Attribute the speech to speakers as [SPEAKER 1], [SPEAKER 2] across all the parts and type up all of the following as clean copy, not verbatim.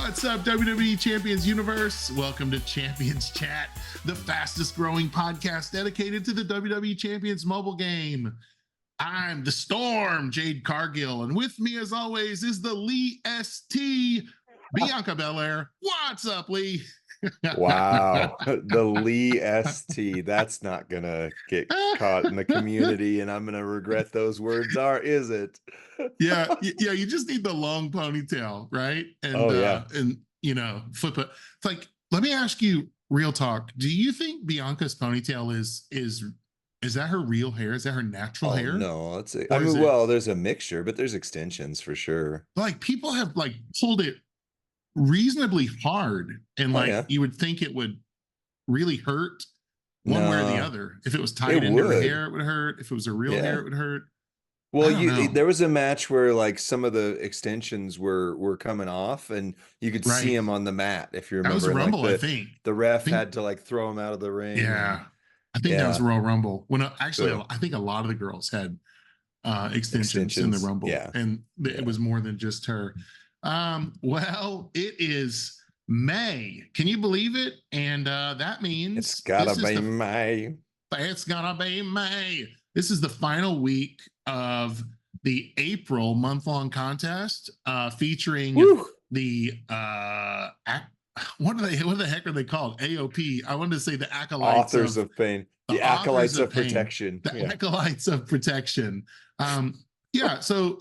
[SPEAKER 1] What's up, WWE Champions Universe? Welcome to Champions Chat, the fastest growing podcast dedicated to the WWE Champions mobile game. I'm the Storm, Jade Cargill, and with me, as always, is the Lee ST, Bianca Belair. What's up, Lee?
[SPEAKER 2] Wow, the Lee ST. That's not gonna get caught in the community, and I'm gonna regret those words is it?
[SPEAKER 1] Yeah, you just need the long ponytail, right?
[SPEAKER 2] Oh yeah.
[SPEAKER 1] And flip it. It's like, let me ask you, real talk. Do you think Bianca's ponytail is that her real hair? Is that her natural
[SPEAKER 2] Oh
[SPEAKER 1] hair?
[SPEAKER 2] no, I
[SPEAKER 1] Or is
[SPEAKER 2] mean,
[SPEAKER 1] it
[SPEAKER 2] well, there's a mixture, but there's extensions for sure.
[SPEAKER 1] like people have like pulled it reasonably hard, and
[SPEAKER 2] Oh
[SPEAKER 1] like
[SPEAKER 2] yeah.
[SPEAKER 1] you would think it would really hurt one way or the
[SPEAKER 2] No,
[SPEAKER 1] other. If it was tied
[SPEAKER 2] it
[SPEAKER 1] into her
[SPEAKER 2] would.
[SPEAKER 1] hair, it would hurt. If it was her real hair,
[SPEAKER 2] Yeah.
[SPEAKER 1] it would hurt. I
[SPEAKER 2] Well,
[SPEAKER 1] don't know.
[SPEAKER 2] there was a match where like some of the extensions were coming off, and you could see
[SPEAKER 1] Right.
[SPEAKER 2] them on the mat if you
[SPEAKER 1] That was
[SPEAKER 2] remember, and like
[SPEAKER 1] Rumble, I
[SPEAKER 2] the
[SPEAKER 1] think.
[SPEAKER 2] the
[SPEAKER 1] I
[SPEAKER 2] ref
[SPEAKER 1] think
[SPEAKER 2] had to like throw him out of the ring, and
[SPEAKER 1] Yeah, I think that was
[SPEAKER 2] yeah,
[SPEAKER 1] Royal Rumble. When actually,
[SPEAKER 2] so
[SPEAKER 1] I think a lot of the girls had extensions in the
[SPEAKER 2] extensions,
[SPEAKER 1] Rumble,
[SPEAKER 2] yeah,
[SPEAKER 1] and it
[SPEAKER 2] yeah.
[SPEAKER 1] was more than just her. Well, it is May. Can you believe it? And that
[SPEAKER 2] It's
[SPEAKER 1] means
[SPEAKER 2] gotta
[SPEAKER 1] this is
[SPEAKER 2] be
[SPEAKER 1] the
[SPEAKER 2] May.
[SPEAKER 1] it's gonna be May. This is the final week of the April month-long contest, featuring
[SPEAKER 2] Woo!
[SPEAKER 1] the what the heck are they called? AOP. I wanted to say the acolytes
[SPEAKER 2] Authors
[SPEAKER 1] of
[SPEAKER 2] of Pain.
[SPEAKER 1] the
[SPEAKER 2] The
[SPEAKER 1] authors
[SPEAKER 2] Acolytes
[SPEAKER 1] of
[SPEAKER 2] of
[SPEAKER 1] pain,
[SPEAKER 2] Protection.
[SPEAKER 1] the
[SPEAKER 2] Yeah.
[SPEAKER 1] acolytes of protection. Yeah. So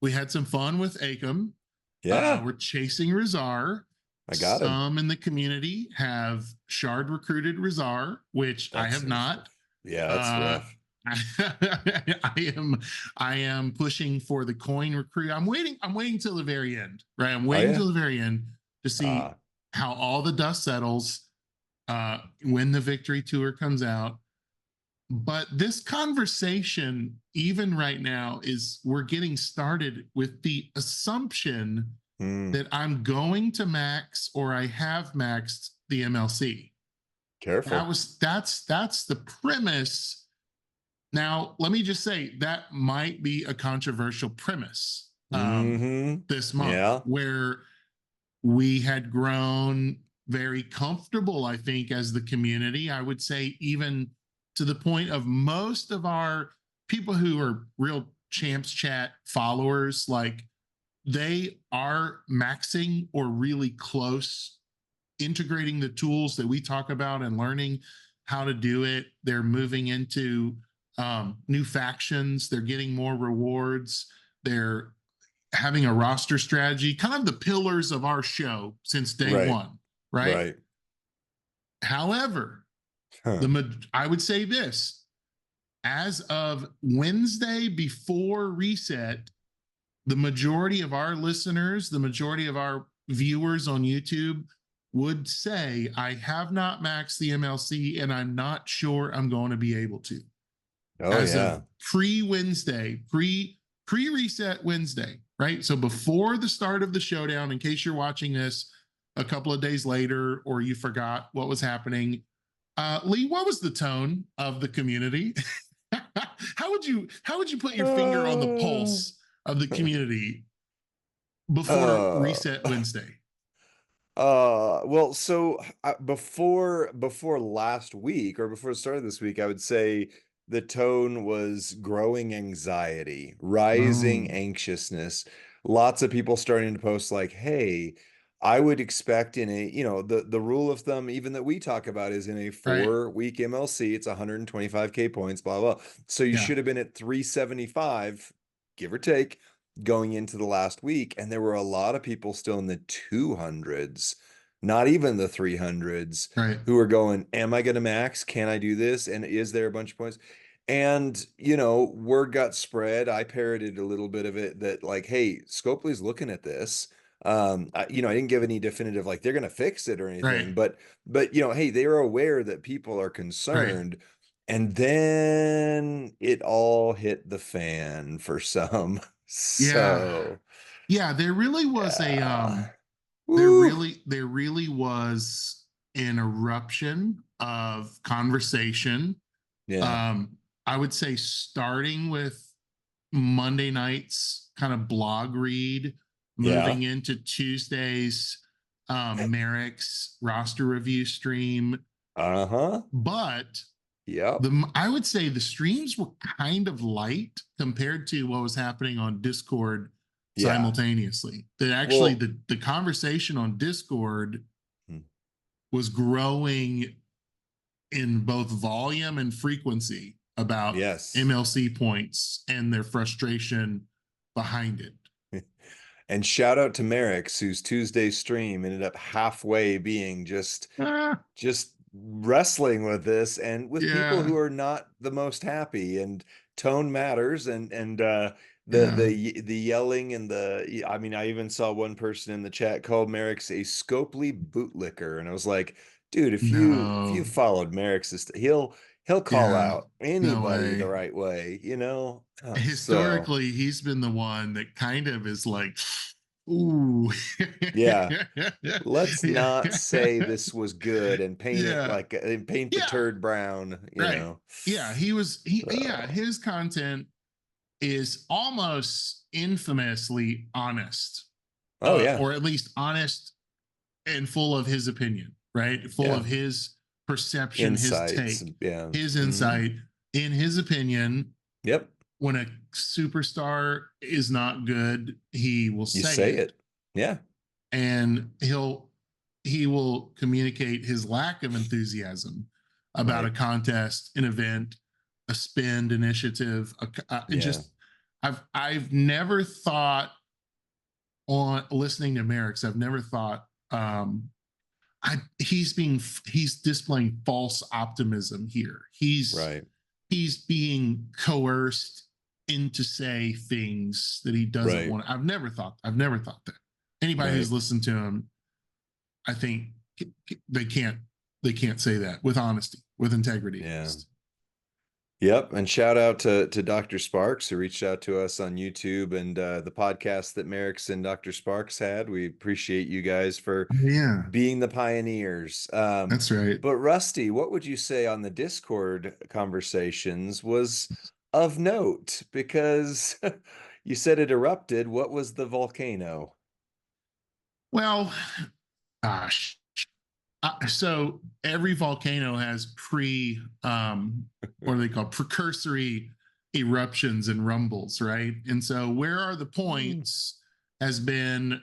[SPEAKER 1] we had some fun with Akam.
[SPEAKER 2] Yeah.
[SPEAKER 1] We're chasing Rizar.
[SPEAKER 2] I got him.
[SPEAKER 1] Some in the community have shard recruited Rizar, which I have not.
[SPEAKER 2] Yeah, that's rough.
[SPEAKER 1] I am pushing for the coin recruit. I'm waiting till the very end, right? I'm
[SPEAKER 2] Oh
[SPEAKER 1] waiting
[SPEAKER 2] yeah.
[SPEAKER 1] till the very end to see how all the dust settles when the victory tour comes out. But this conversation, even right now, we're getting started with the assumption that I'm going to max or I have maxed the MLC.
[SPEAKER 2] Careful.
[SPEAKER 1] That's the premise. Now, let me just say that might be a controversial premise this month,
[SPEAKER 2] Yeah.
[SPEAKER 1] where we had grown very comfortable, I think, as the community. I would say even to the point of most of our people who are real Champs Chat followers, like they are maxing or really close, integrating the tools that we talk about and learning how to do it. They're moving into new factions. They're getting more rewards. They're having a roster strategy, kind of the pillars of our show since day one, right?
[SPEAKER 2] Right.
[SPEAKER 1] However, I would say this, as of Wednesday before reset, the majority of our listeners, the majority of our viewers on YouTube would say, I have not maxed the MLC and I'm not sure I'm going to be able to.
[SPEAKER 2] Oh
[SPEAKER 1] as
[SPEAKER 2] yeah.
[SPEAKER 1] of pre-Wednesday, pre-reset Wednesday, right? So before the start of the showdown, in case you're watching this a couple of days later or you forgot what was happening, Lee, what was the tone of the community? How would you put your finger on the pulse of the community before reset Wednesday?
[SPEAKER 2] Well, so before last week or before the start of this week, I would say the tone was growing anxiety, rising anxiousness. Lots of people starting to post like, hey, I would expect in a, the rule of thumb, even that we talk about, is in a 4-week MLC, it's 125K points, blah, blah. So you should have been at 375, give or take, going into the last week. And there were a lot of people still in the 200s, not even the 300s, who were going, am I going to max? Can I do this? And is there a bunch of points? And, word got spread. I parroted a little bit of it that like, hey, Scopely's looking at this. I didn't give any definitive, like they're going to fix it or anything, but hey, they are aware that people are concerned. And then it all hit the fan for some. So
[SPEAKER 1] there really was there really was an eruption of conversation. I would say starting with Monday night's kind of blog read moving into Tuesday's Merrick's roster review stream. But I would say the streams were kind of light compared to what was happening on Discord simultaneously. That actually the conversation on Discord was growing in both volume and frequency about MLC points and their frustration behind it.
[SPEAKER 2] And shout out to Merrick's, whose Tuesday stream ended up halfway being just wrestling with this and with people who are not the most happy, and tone matters, and the yelling and I mean, I even saw one person in the chat call Merrick's a scopely bootlicker, and I was like, dude, if you followed Merrick's, he'll call out anybody the right way, you know.
[SPEAKER 1] Historically, he's been the one that kind of is like, ooh,
[SPEAKER 2] let's not say this was good and paint it like paint the turd brown, you know.
[SPEAKER 1] His content is almost infamously honest. Or at least honest and full of his opinion, right? Full of his perception,
[SPEAKER 2] insights,
[SPEAKER 1] his take, his insight, in his opinion. When a superstar is not good, he will say it. And he will communicate his lack of enthusiasm about a contest, an event, a spend initiative. I've never thought, on listening to Merrick's, I've never thought he's displaying false optimism here. He's being coerced into say things that he doesn't want. I've never thought that. Anybody who's listened to him, I think they can't say that with honesty, with integrity.
[SPEAKER 2] And shout out to Dr. Sparks, who reached out to us on YouTube, and the podcast that Merrick's and Dr. Sparks had. We appreciate you guys for being the pioneers.
[SPEAKER 1] That's right.
[SPEAKER 2] But Rusty, what would you say on the Discord conversations was of note? Because you said it erupted. What was the volcano?
[SPEAKER 1] Well, gosh. So every volcano has what are they called? Precursory eruptions and rumbles, right? And so where are the points has been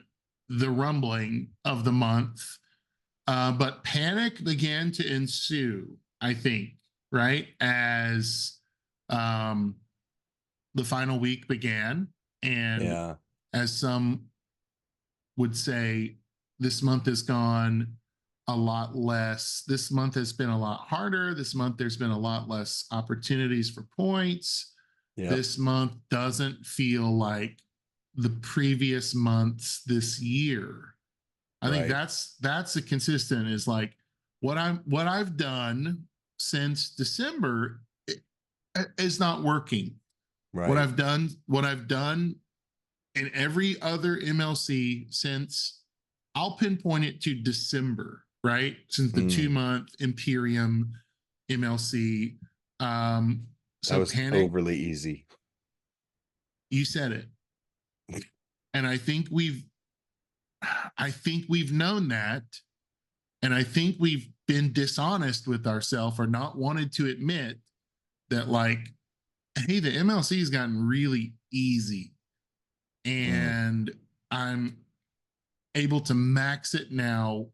[SPEAKER 1] the rumbling of the month. But panic began to ensue, I think, right? As the final week began, and as some would say, this month has gone a lot less. This month has been a lot harder. This month there's been a lot less opportunities for points. This month doesn't feel like the previous months this year. I think that's a consistent, is like what I've done since December is not working. What I've done in every other MLC since, I'll pinpoint it to December, right? Since the 2-month Imperium MLC. So
[SPEAKER 2] that was
[SPEAKER 1] panic,
[SPEAKER 2] overly easy.
[SPEAKER 1] You said it. And I think we've known that. And I think we've been dishonest with ourselves, or not wanted to admit that, like, hey, the MLC has gotten really easy. And I'm able to max it now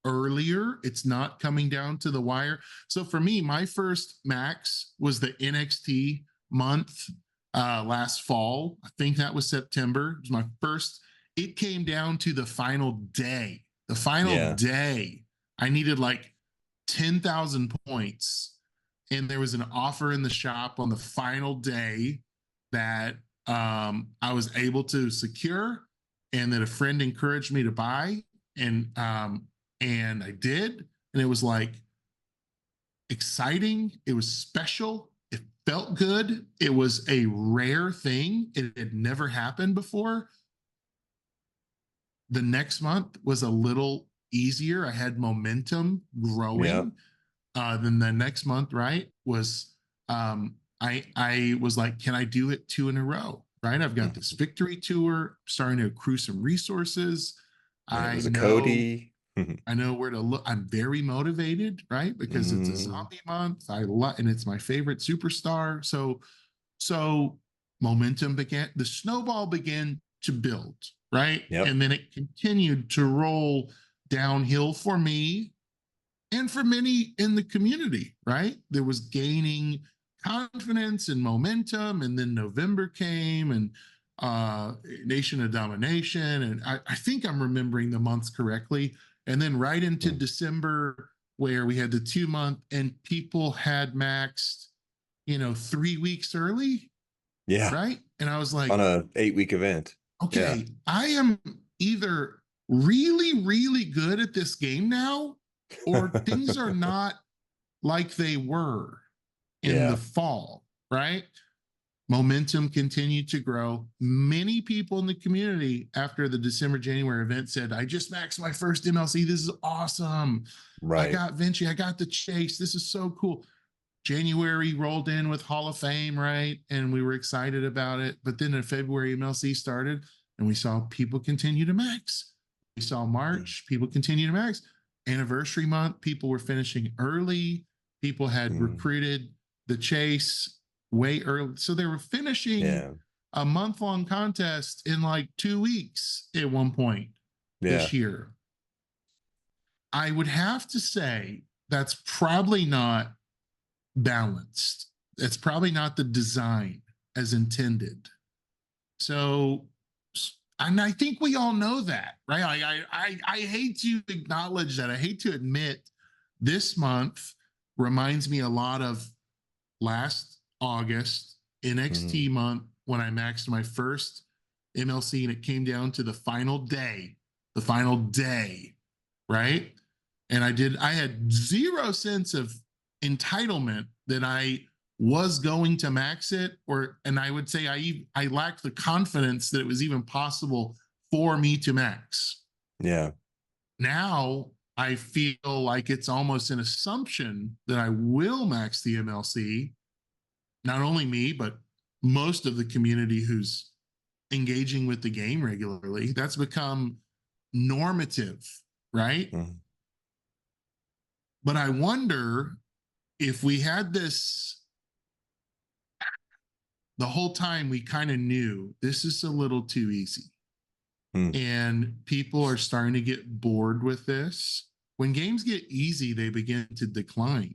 [SPEAKER 1] earlier. It's not coming down to the wire. So for me, my first max was the NXT month last fall. I think that was September. It was my first. It came down to the final day. The final day, I needed like 10,000 points. And there was an offer in the shop on the final day that I was able to secure, and that a friend encouraged me to buy, and I did, and it was like exciting. It was special. It felt good. It was a rare thing. It had never happened before. The next month was a little easier. I had momentum growing. Then the next month, right, was I was like, can I do it 2 in a row? right? I've got this victory tour, starting to accrue some resources.
[SPEAKER 2] And it
[SPEAKER 1] I
[SPEAKER 2] was a
[SPEAKER 1] know
[SPEAKER 2] Cody.
[SPEAKER 1] I know where to look. I'm very motivated, right? Because it's a zombie month. And it's my favorite superstar. So momentum began, the snowball began to build, right?
[SPEAKER 2] Yep.
[SPEAKER 1] And then it continued to roll downhill for me and for many in the community, right? There was gaining confidence and momentum. And then November came and Nation of Domination. And I think I'm remembering the months correctly. And then right into December, where we had the 2 month and people had maxed, 3 weeks early,
[SPEAKER 2] Yeah.
[SPEAKER 1] right? And I was like,
[SPEAKER 2] On a 8-week event.
[SPEAKER 1] okay,
[SPEAKER 2] Yeah.
[SPEAKER 1] I am either really, really good at this game now, or things are not like they were in the
[SPEAKER 2] Yeah.
[SPEAKER 1] fall, right? Momentum continued to grow. Many people in the community after the December, January event said, I just maxed my first MLC. This is awesome. I
[SPEAKER 2] Right.
[SPEAKER 1] got Vinci. I got the chase. This is so cool. January rolled in with Hall of Fame, right? And we were excited about it. But then in February, MLC started and we saw people continue to max. We saw March, people continue to max. Anniversary month, people were finishing early. People had recruited the chase way early. So they were finishing
[SPEAKER 2] Yeah.
[SPEAKER 1] a month-long contest in like 2 weeks at one point
[SPEAKER 2] Yeah.
[SPEAKER 1] this year. I would have to say that's probably not balanced. It's probably not the design as intended. So, and I think we all know that, right? I hate to acknowledge that. I hate to admit this month reminds me a lot of last August NXT month when I maxed my first MLC and it came down to the final day, right? And I had zero sense of entitlement that I was going to max it, and I would say I lacked the confidence that it was even possible for me to max.
[SPEAKER 2] Yeah.
[SPEAKER 1] Now I feel like it's almost an assumption that I will max the MLC. Not only me, but most of the community who's engaging with the game regularly. That's become normative, right? But I wonder if we had this the whole time, we kind of knew this is a little too easy. And people are starting to get bored with this. When games get easy, they begin to decline.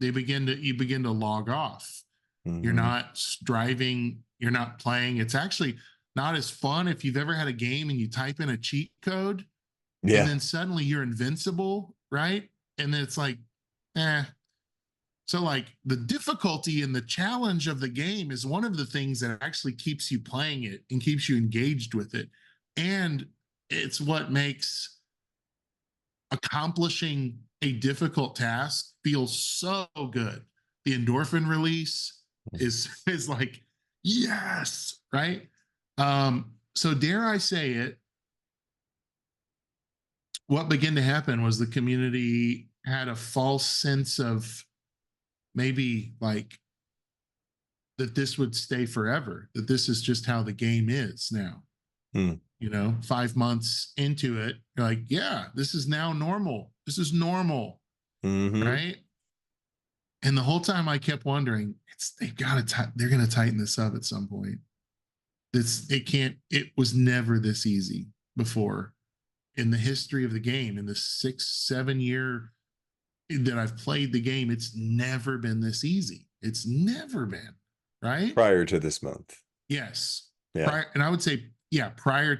[SPEAKER 1] You begin to log off. You're not striving, you're not playing. It's actually not as fun if you've ever had a game and you type in a cheat code and then suddenly you're invincible, right? And then it's like, eh. So like the difficulty and the challenge of the game is one of the things that actually keeps you playing it and keeps you engaged with it. And it's what makes accomplishing a difficult task feel so good. The endorphin release is like, yes, right? So dare I say it, what began to happen was the community had a false sense of maybe like that this would stay forever, that this is just how the game is now. 5 months into it, you're like, yeah, this is now normal. This is normal. Right. And the whole time I kept wondering, they're going to tighten this up at some point. It was never this easy before in the history of the game. In the 6-7 year that I've played the game, it's never been this easy. It's never been, right?
[SPEAKER 2] Prior to this month.
[SPEAKER 1] Yes.
[SPEAKER 2] Yeah.
[SPEAKER 1] And I would say, prior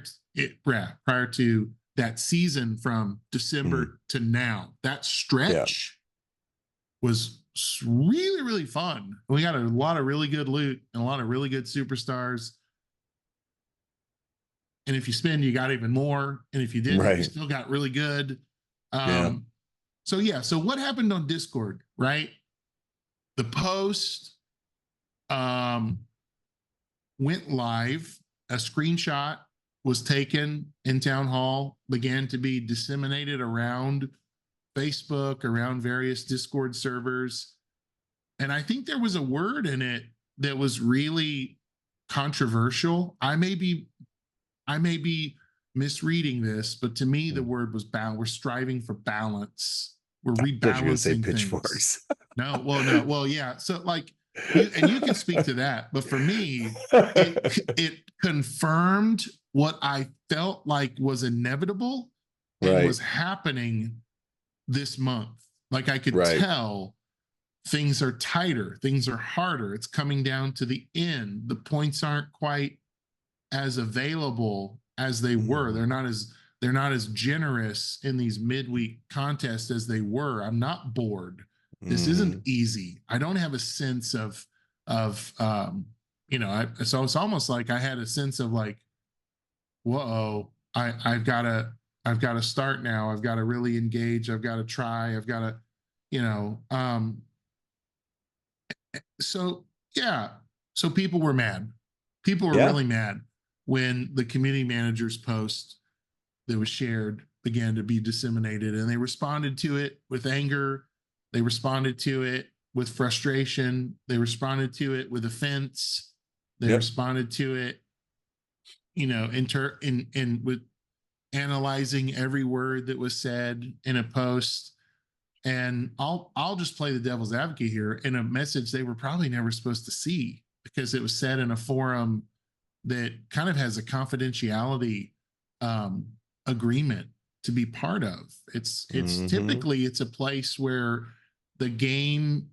[SPEAKER 1] to that season from December to now, that stretch was really, really fun. We got a lot of really good loot and a lot of really good superstars. And if you spin, you got even more. And if you didn't, you still got really good. So what happened on Discord, right? The post went live. A screenshot was taken in town hall, began to be disseminated around Facebook, around various Discord servers. And I think there was a word in it that was really controversial. I may be misreading this, but to me, the
[SPEAKER 2] Mm.
[SPEAKER 1] word was balance. We're striving for balance. We're
[SPEAKER 2] I thought you were going to say
[SPEAKER 1] rebalancing things.
[SPEAKER 2] pitchforks.
[SPEAKER 1] No, well, no, well, yeah. So like you can speak to that, but for me, it confirmed what I felt like was inevitable and
[SPEAKER 2] Right,
[SPEAKER 1] was happening this month. Like I could
[SPEAKER 2] right.
[SPEAKER 1] tell things are tighter, things are harder. It's coming down to the end. The points aren't quite as available as they were.
[SPEAKER 2] Mhm,
[SPEAKER 1] They're not as generous in these midweek contests as they were. I'm not bored. This isn't
[SPEAKER 2] mhm.
[SPEAKER 1] easy. I don't have a sense of so it's almost like I had a sense of like, whoa, I've got to start now. I've got to really engage. I've got to try. I've got to, you know, so yeah. So people were mad. People were
[SPEAKER 2] Yeah,
[SPEAKER 1] really mad when the community manager's post that was shared began to be disseminated, and they responded to it with anger. They responded to it with frustration. They responded to it with offense. They
[SPEAKER 2] yep,
[SPEAKER 1] responded to it, in with analyzing every word that was said in a post. And I'll just play the devil's advocate here, in a message they were probably never supposed to see, because it was said in a forum that kind of has a confidentiality um, agreement to be part of. It's
[SPEAKER 2] mhm,
[SPEAKER 1] typically it's a place where the game,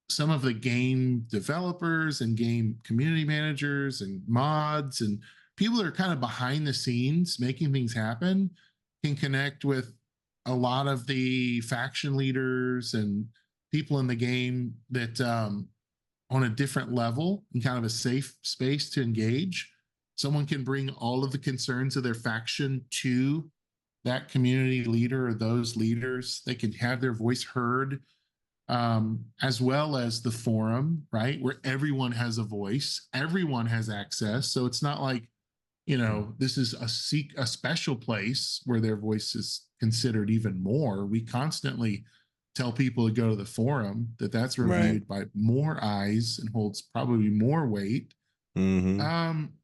[SPEAKER 1] some of the game developers and game community managers and mods and people that are kind of behind the scenes making things happen can connect with a lot of the faction leaders and people in the game that on a different level, in kind of a safe space to engage. Someone can bring all of the concerns of their faction to that community leader or those leaders. They can have their voice heard, as well as the forum, right? Where everyone has a voice, everyone has access. So it's not like, this is a special place where their voice is considered even more. We constantly tell people to go to the forum, that's
[SPEAKER 2] right.
[SPEAKER 1] reviewed by more eyes and holds probably more weight.
[SPEAKER 2] Mhm.
[SPEAKER 1] Um,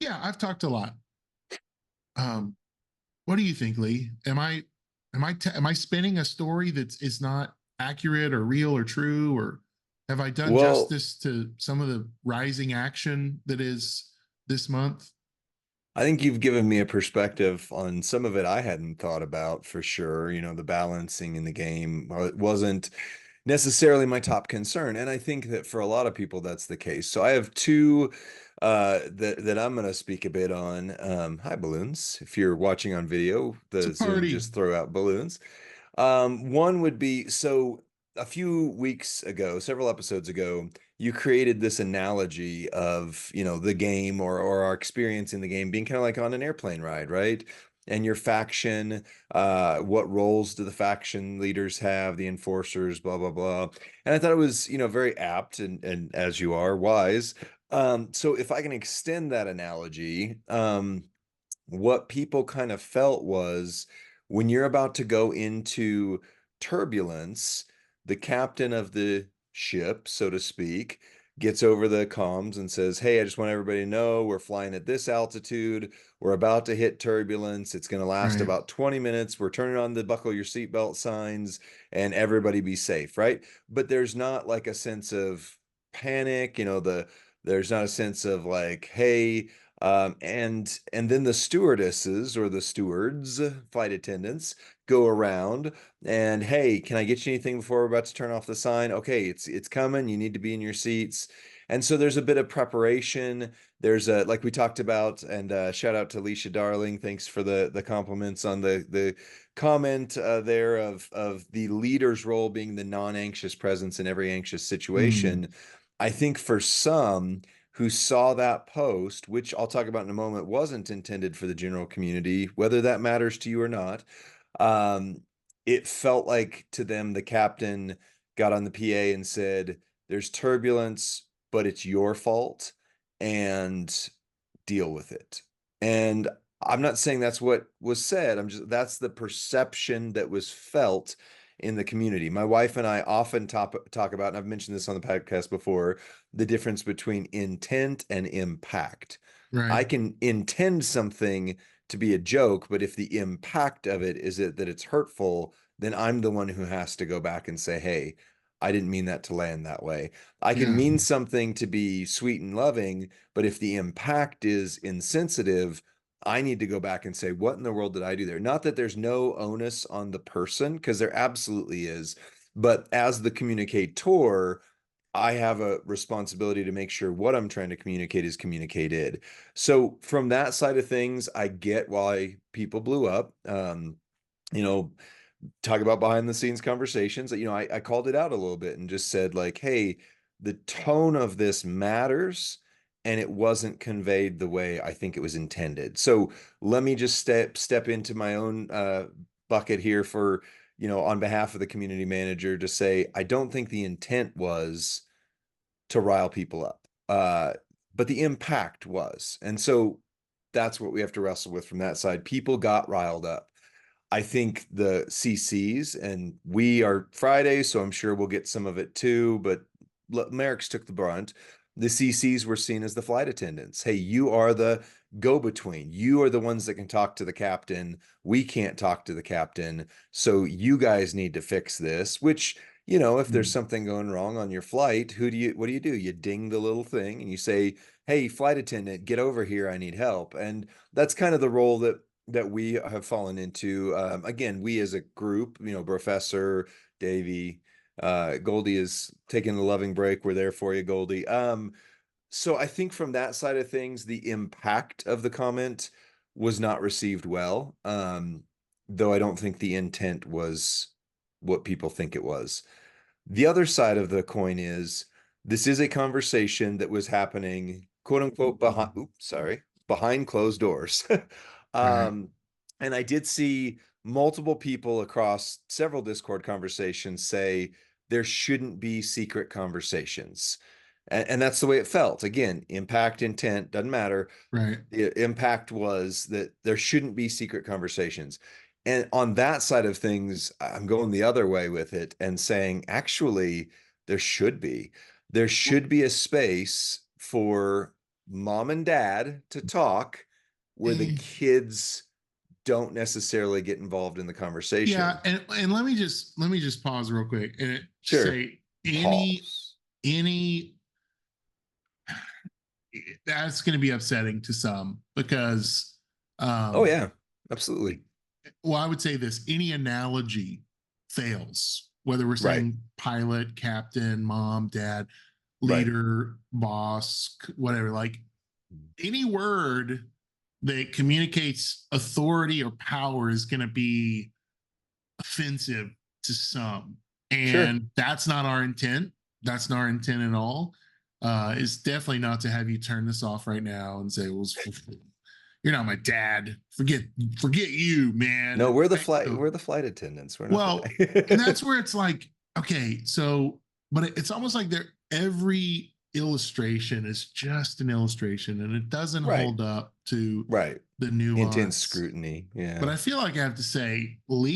[SPEAKER 1] yeah, I've talked a lot. Um, what do you think, Lee? Am I spinning a story that is not accurate or real or true, or have I done
[SPEAKER 2] Well,
[SPEAKER 1] justice to some of the rising action that is this month?
[SPEAKER 2] I think you've given me a perspective on some of it I hadn't thought about for sure. The balancing in the game it wasn't necessarily my top concern, and I think that for a lot of people that's the case. So I have two that I'm going to speak a bit on. Hi, balloons. If you're watching on video,
[SPEAKER 1] It's a
[SPEAKER 2] the Zoom
[SPEAKER 1] party.
[SPEAKER 2] just throw out balloons. One would be so a few weeks ago, several episodes ago, you created this analogy of, the game or our experience in the game being kind of like on an airplane ride, right? And your faction, what roles do the faction leaders have, the enforcers, blah, blah, blah. And I thought it was, very apt and as you are, wise. So if I can extend that analogy, what people kind of felt was when you're about to go into turbulence, the captain of the ship, so to speak, gets over the comms and says, "Hey, I just want everybody to know we're flying at this altitude. We're about to hit turbulence. It's going to last
[SPEAKER 1] Right.
[SPEAKER 2] about 20 minutes. We're turning on the buckle your seatbelt signs and everybody be safe," right? But there's not like a sense of panic, there's not a sense of like, "Hey, and then the stewardesses or the stewards, flight attendants, go around and hey, can I get you anything before we're about to turn off the sign? Okay, it's coming. You need to be in your seats. And so there's a bit of preparation. There's a like we talked about, and shout out to Alicia Darling. Thanks for the compliments on the comment there of the leader's role being the non-anxious presence in every anxious
[SPEAKER 1] Mm.
[SPEAKER 2] situation. I think for some who saw that post, which I'll talk about in a moment, wasn't intended for the general community, whether that matters to you or not. Um, it felt like to them the captain got on the PA and said, "There's turbulence, but it's your fault, and deal with it." And I'm not saying that's what was said. That's the perception that was felt. in the community. My wife and I often talk about, and I've mentioned this on the podcast before, the difference between intent and impact.
[SPEAKER 1] Right.
[SPEAKER 2] I can intend something to be a joke, but if the impact of it is that it's hurtful, then I'm the one who has to go back and say, hey, I didn't mean that to land that way. I can
[SPEAKER 1] Yeah.
[SPEAKER 2] mean something to be sweet and loving, but if the impact is insensitive, I need to go back and say, what in the world did I do there? Not that there's no onus on the person, because there absolutely is. But as the communicator, I have a responsibility to make sure what I'm trying to communicate is communicated. So from that side of things, I get why people blew up. You know, talk about behind the scenes conversations that, I called it out a little bit and just said like, hey, the tone of this matters and it wasn't conveyed the way I think it was intended. So let me just step into my own bucket here for, on behalf of the community manager to say, I don't think the intent was to rile people up. But the impact was. And so that's what we have to wrestle with from that side. People got riled up. I think the CCs, and we are Friday, so I'm sure we'll get some of it too, but Merrick's took the brunt. The CCs were seen as the flight attendants. Hey, you are the go-between. You are the ones that can talk to the captain. We can't talk to the captain. So you guys need to fix this, which, if there's something going wrong on your flight, what do? You ding the little thing and you say, hey, flight attendant, get over here. I need help. And that's kind of the role that we have fallen into. Again, we as a group, Professor, Davey, Goldie is taking a loving break. We're there for you, Goldie. So I think from that side of things, the impact of the comment was not received well. Though I don't think the intent was what people think it was. The other side of the coin is this is a conversation that was happening, quote unquote, behind closed doors.
[SPEAKER 1] Right.
[SPEAKER 2] um, and I did see multiple people across several Discord conversations say there shouldn't be secret conversations. And that's the way it felt. Again, impact, intent, doesn't matter.
[SPEAKER 1] Right.
[SPEAKER 2] The impact was that there shouldn't be secret conversations. And on that side of things, I'm going the other way with it and saying, actually, there should be. There should be a space for mom and dad to talk where the kids don't necessarily get involved in the
[SPEAKER 1] Yeah,
[SPEAKER 2] conversation.
[SPEAKER 1] and let me just pause real quick and
[SPEAKER 2] Sure.
[SPEAKER 1] say any
[SPEAKER 2] Pause.
[SPEAKER 1] any that's going to be upsetting to some because
[SPEAKER 2] Oh,
[SPEAKER 1] um
[SPEAKER 2] yeah, absolutely.
[SPEAKER 1] well, I would say this: any analogy fails, whether we're
[SPEAKER 2] Right.
[SPEAKER 1] saying pilot, captain, mom, dad,
[SPEAKER 2] Right.
[SPEAKER 1] leader, boss, whatever. Like any word that communicates authority or power is going to be offensive to some.
[SPEAKER 2] Sure.
[SPEAKER 1] And that's not our intent. That's not our intent at all. It's definitely not to have you turn this off right now and say, well, you're not my dad. Forget you,
[SPEAKER 2] No,
[SPEAKER 1] man.
[SPEAKER 2] we're the flight attendants. We're not
[SPEAKER 1] Well, and
[SPEAKER 2] the
[SPEAKER 1] that's where it's like, okay, so, but it's almost like every illustration is just an illustration and it doesn't
[SPEAKER 2] Right.
[SPEAKER 1] hold up to
[SPEAKER 2] Right.
[SPEAKER 1] the
[SPEAKER 2] Intense
[SPEAKER 1] nuance.
[SPEAKER 2] scrutiny.
[SPEAKER 1] But
[SPEAKER 2] Yeah.
[SPEAKER 1] I feel like I have to say, Lee,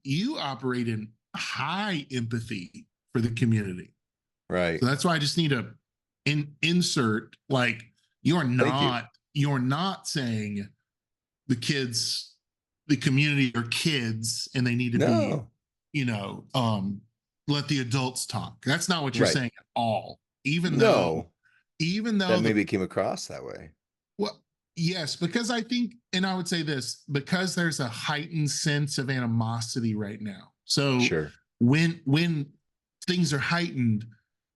[SPEAKER 1] you operate in high empathy for the community.
[SPEAKER 2] Right.
[SPEAKER 1] So that's why I just need to insert like you're
[SPEAKER 2] Thank you.
[SPEAKER 1] not you're not saying the kids, the community are kids and they need to be,
[SPEAKER 2] No.
[SPEAKER 1] you know, let the adults talk. That's not what you're
[SPEAKER 2] Right.
[SPEAKER 1] saying at all. Even though,
[SPEAKER 2] No.
[SPEAKER 1] even though
[SPEAKER 2] That
[SPEAKER 1] the
[SPEAKER 2] maybe came across that way.
[SPEAKER 1] well, yes, because I think, and I would say this, because there's a heightened sense of animosity right now. So
[SPEAKER 2] Sure.
[SPEAKER 1] when things are heightened,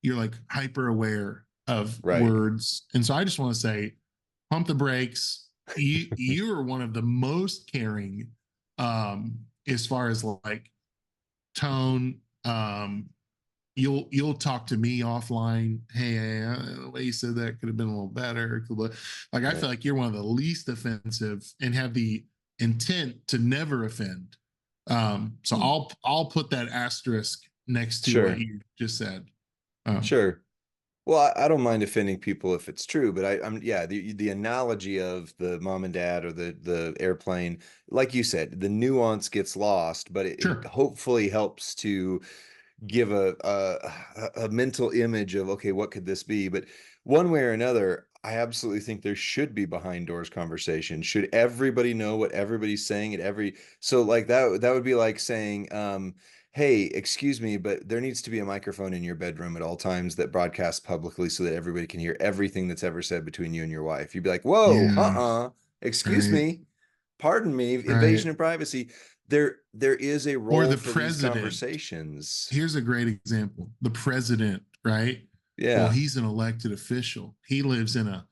[SPEAKER 1] you're like hyper aware of
[SPEAKER 2] Right.
[SPEAKER 1] words. And so I just want to say, pump the brakes. You are one of the most caring as far as like tone. You'll talk to me offline. Hey, the way you said that could have been a little better. Like I
[SPEAKER 2] Right.
[SPEAKER 1] feel like you're one of the least offensive and have the intent to never offend. So I'll put that asterisk next to what
[SPEAKER 2] Sure.
[SPEAKER 1] you just said.
[SPEAKER 2] Sure. Well, I don't mind offending people if it's true, but I'm yeah, the analogy of the mom and dad or the airplane, like you said, the nuance gets lost, but it
[SPEAKER 1] Sure.
[SPEAKER 2] hopefully helps to give a mental image of, okay, what could this be? But one way or another, I absolutely think there should be behind doors conversation. Should everybody know what everybody's saying at every, so like that would be like saying, hey, excuse me, but there needs to be a microphone in your bedroom at all times that broadcasts publicly so that everybody can hear everything that's ever said between you and your wife. You'd be like, whoa,
[SPEAKER 1] Yeah.
[SPEAKER 2] excuse
[SPEAKER 1] Right.
[SPEAKER 2] me, pardon me,
[SPEAKER 1] Right.
[SPEAKER 2] invasion of privacy. There is a
[SPEAKER 1] Or
[SPEAKER 2] role
[SPEAKER 1] the
[SPEAKER 2] for these
[SPEAKER 1] president.
[SPEAKER 2] conversations.
[SPEAKER 1] Here's a great example. The president, right? Well,
[SPEAKER 2] Yeah.
[SPEAKER 1] he's an elected official. He lives in a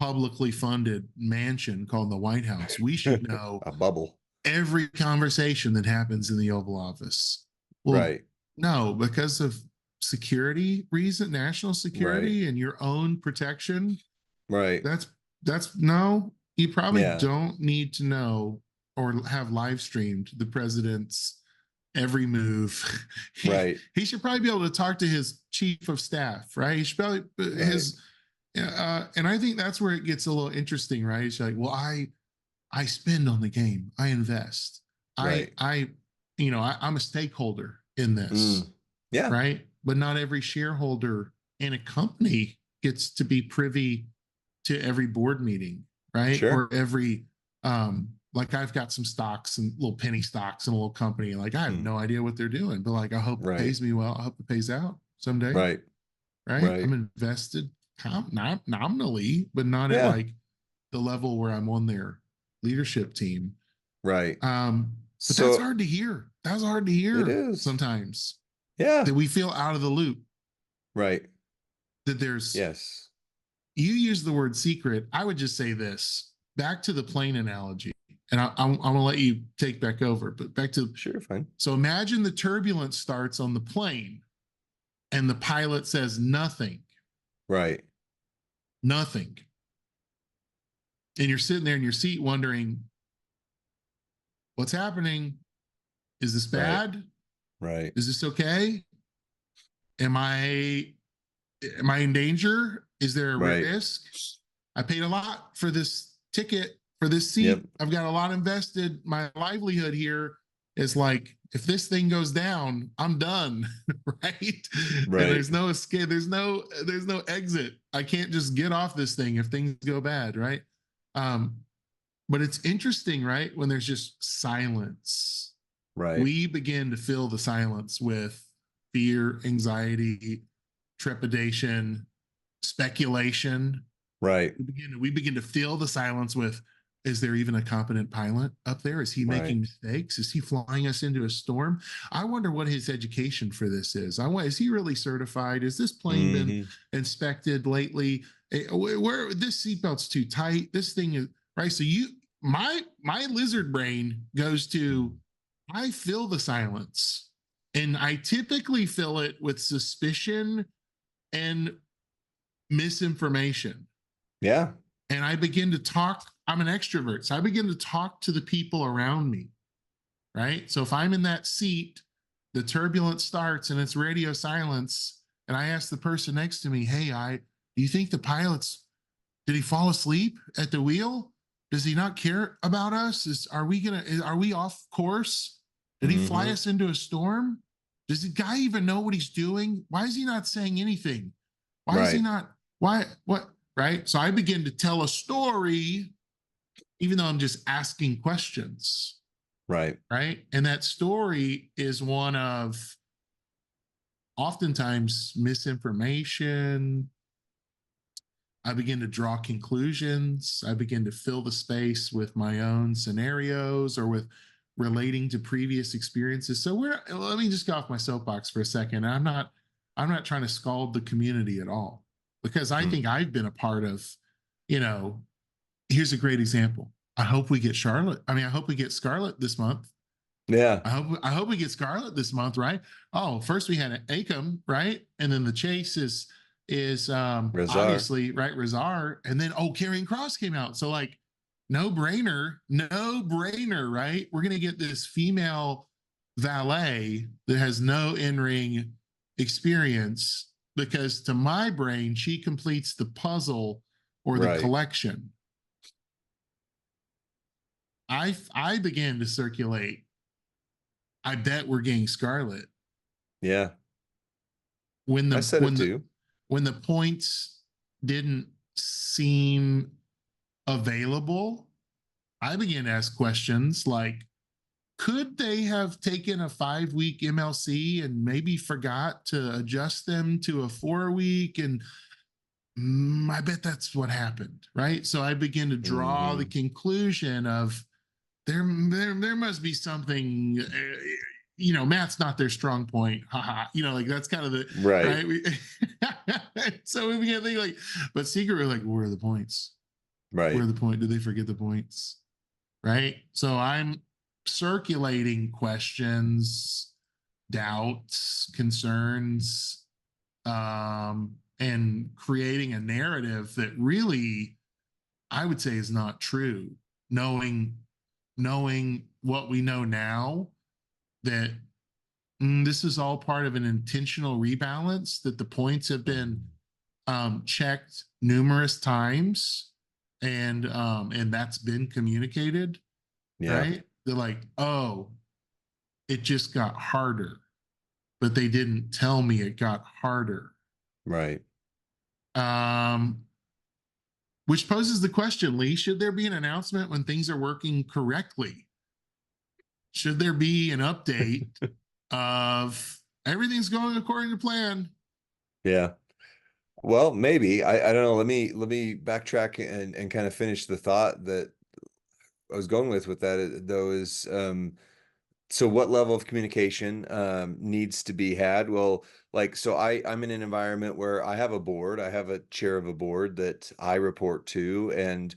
[SPEAKER 1] publicly funded mansion called the White House. We should know
[SPEAKER 2] A bubble.
[SPEAKER 1] every conversation that happens in the Oval Office. Well,
[SPEAKER 2] Right.
[SPEAKER 1] no, because of security reason, national
[SPEAKER 2] Right.
[SPEAKER 1] security and your own protection.
[SPEAKER 2] Right.
[SPEAKER 1] That's no, you probably
[SPEAKER 2] Yeah.
[SPEAKER 1] don't need to know or have live streamed the president's every move.
[SPEAKER 2] Right.
[SPEAKER 1] He should probably be able to talk to his chief of staff, right? He should probably
[SPEAKER 2] Right.
[SPEAKER 1] his and I think that's where it gets a little interesting, right? It's like, well, I spend on the game, I invest,
[SPEAKER 2] Right.
[SPEAKER 1] I'm a stakeholder in this,
[SPEAKER 2] Mm. Yeah.
[SPEAKER 1] right? But not every shareholder in a company gets to be privy to every board meeting, right?
[SPEAKER 2] Sure.
[SPEAKER 1] Or every like I've got some stocks and little penny stocks in a little company. Like I have
[SPEAKER 2] Mm.
[SPEAKER 1] no idea what they're doing, but like I hope it
[SPEAKER 2] Right.
[SPEAKER 1] pays me well. I hope it pays out someday,
[SPEAKER 2] Right.
[SPEAKER 1] right?
[SPEAKER 2] Right.
[SPEAKER 1] I'm invested not nominally, but not at
[SPEAKER 2] Yeah.
[SPEAKER 1] like the level where I'm on their leadership team.
[SPEAKER 2] Right.
[SPEAKER 1] But that's
[SPEAKER 2] So
[SPEAKER 1] hard to hear. That's hard to
[SPEAKER 2] it
[SPEAKER 1] hear
[SPEAKER 2] is.
[SPEAKER 1] sometimes
[SPEAKER 2] Yeah.
[SPEAKER 1] that we feel out of the loop.
[SPEAKER 2] Right.
[SPEAKER 1] That there's
[SPEAKER 2] Yes.
[SPEAKER 1] you use the word secret. I would just say this back to the plane analogy, and I'm going to let you take back over, but back to
[SPEAKER 2] Sure. Fine.
[SPEAKER 1] so imagine the turbulence starts on the plane and the pilot says nothing,
[SPEAKER 2] Right.
[SPEAKER 1] nothing. And you're sitting there in your seat wondering, what's happening? Is this
[SPEAKER 2] Right.
[SPEAKER 1] bad?
[SPEAKER 2] Right.
[SPEAKER 1] Is this okay? Am I in danger? Is there a
[SPEAKER 2] Right.
[SPEAKER 1] risk? I paid a lot for this ticket for this
[SPEAKER 2] Yep.
[SPEAKER 1] seat. I've got a lot invested. My livelihood here is like, if this thing goes down, I'm done, right? And
[SPEAKER 2] Right.
[SPEAKER 1] there's no escape. There's no exit. I can't just get off this thing if things go bad, right? Um, but it's interesting, right? When there's just silence,
[SPEAKER 2] Right.
[SPEAKER 1] we begin to fill the silence with fear, anxiety, trepidation, speculation.
[SPEAKER 2] Right.
[SPEAKER 1] We begin to fill the silence with, is there even a competent pilot up there? Is he
[SPEAKER 2] Right.
[SPEAKER 1] making mistakes? Is he flying us into a storm? I wonder what his education for this is. Is he really certified? Has this plane been
[SPEAKER 2] Mm-hmm.
[SPEAKER 1] inspected lately? Where this seatbelt's too tight? This thing is right. So my lizard brain goes to, I fill the silence, and I typically fill it with suspicion and misinformation.
[SPEAKER 2] Yeah.
[SPEAKER 1] And I begin to talk. I'm an extrovert, so I begin to talk to the people around me, right? So if I'm in that seat, the turbulence starts and it's radio silence, and I ask the person next to me, hey, do you think the pilot's, did he fall asleep at the wheel? Does he not care about us? Are we off course? Did he fly
[SPEAKER 2] Mm-hmm.
[SPEAKER 1] us into a storm? Does the guy even know what he's doing? Why is he not saying anything? Why is he
[SPEAKER 2] Right.
[SPEAKER 1] not? Why? What? Right? So I begin to tell a story, even though I'm just asking questions.
[SPEAKER 2] Right.
[SPEAKER 1] Right? And that story is one of oftentimes misinformation. I begin to draw conclusions. I begin to fill the space with my own scenarios or with relating to previous experiences. So let me just go off my soapbox for a second. I'm not trying to scald the community at all, because I think I've been a part of, here's a great example. I hope we get Charlotte. I hope we get Scarlett this month.
[SPEAKER 2] Yeah.
[SPEAKER 1] I hope we get Scarlett this month, right? Oh, first we had an Acom, right? And then the chase is
[SPEAKER 2] Razar.
[SPEAKER 1] obviously right, Razar, and then Karrion Cross came out. So like no brainer, right? We're gonna get this female valet that has no in-ring experience, because to my brain, she completes the puzzle or the
[SPEAKER 2] Right.
[SPEAKER 1] collection. I began to circulate. I bet we're getting Scarlet
[SPEAKER 2] Yeah.
[SPEAKER 1] when
[SPEAKER 2] I
[SPEAKER 1] the
[SPEAKER 2] said it
[SPEAKER 1] when the
[SPEAKER 2] too.
[SPEAKER 1] when the points didn't seem available. I began to ask questions like, could they have taken a 5-week MLC and maybe forgot to adjust them to a 4-week? And I bet that's what happened, right? So I begin to draw the
[SPEAKER 2] Mm-hmm.
[SPEAKER 1] conclusion of there must be something. Math's not their strong point. Haha. Like that's kind of the
[SPEAKER 2] Right.
[SPEAKER 1] right. So we began to think like, but secretly, like, where are the points? Where
[SPEAKER 2] Right.
[SPEAKER 1] are the point? Did they forget the points? Right. So I'm circulating questions, doubts, concerns, and creating a narrative that really I would say is not true. Knowing what we know now, that this is all part of an intentional rebalance, that the points have been checked numerous times, and that's been communicated,
[SPEAKER 2] Yeah.
[SPEAKER 1] right? They're like, oh, it just got harder, but they didn't tell me it got harder.
[SPEAKER 2] Right.
[SPEAKER 1] Um, which poses the question, Lee, should there be an announcement when things are working correctly? Should there be an update of everything's going according to plan?
[SPEAKER 2] Yeah. Well, maybe. I don't know. Let me backtrack and kind of finish the thought that I was going with that though is so what level of communication needs to be had? Well, like so I'm in an environment where I have a board, I have a chair of a board that I report to, and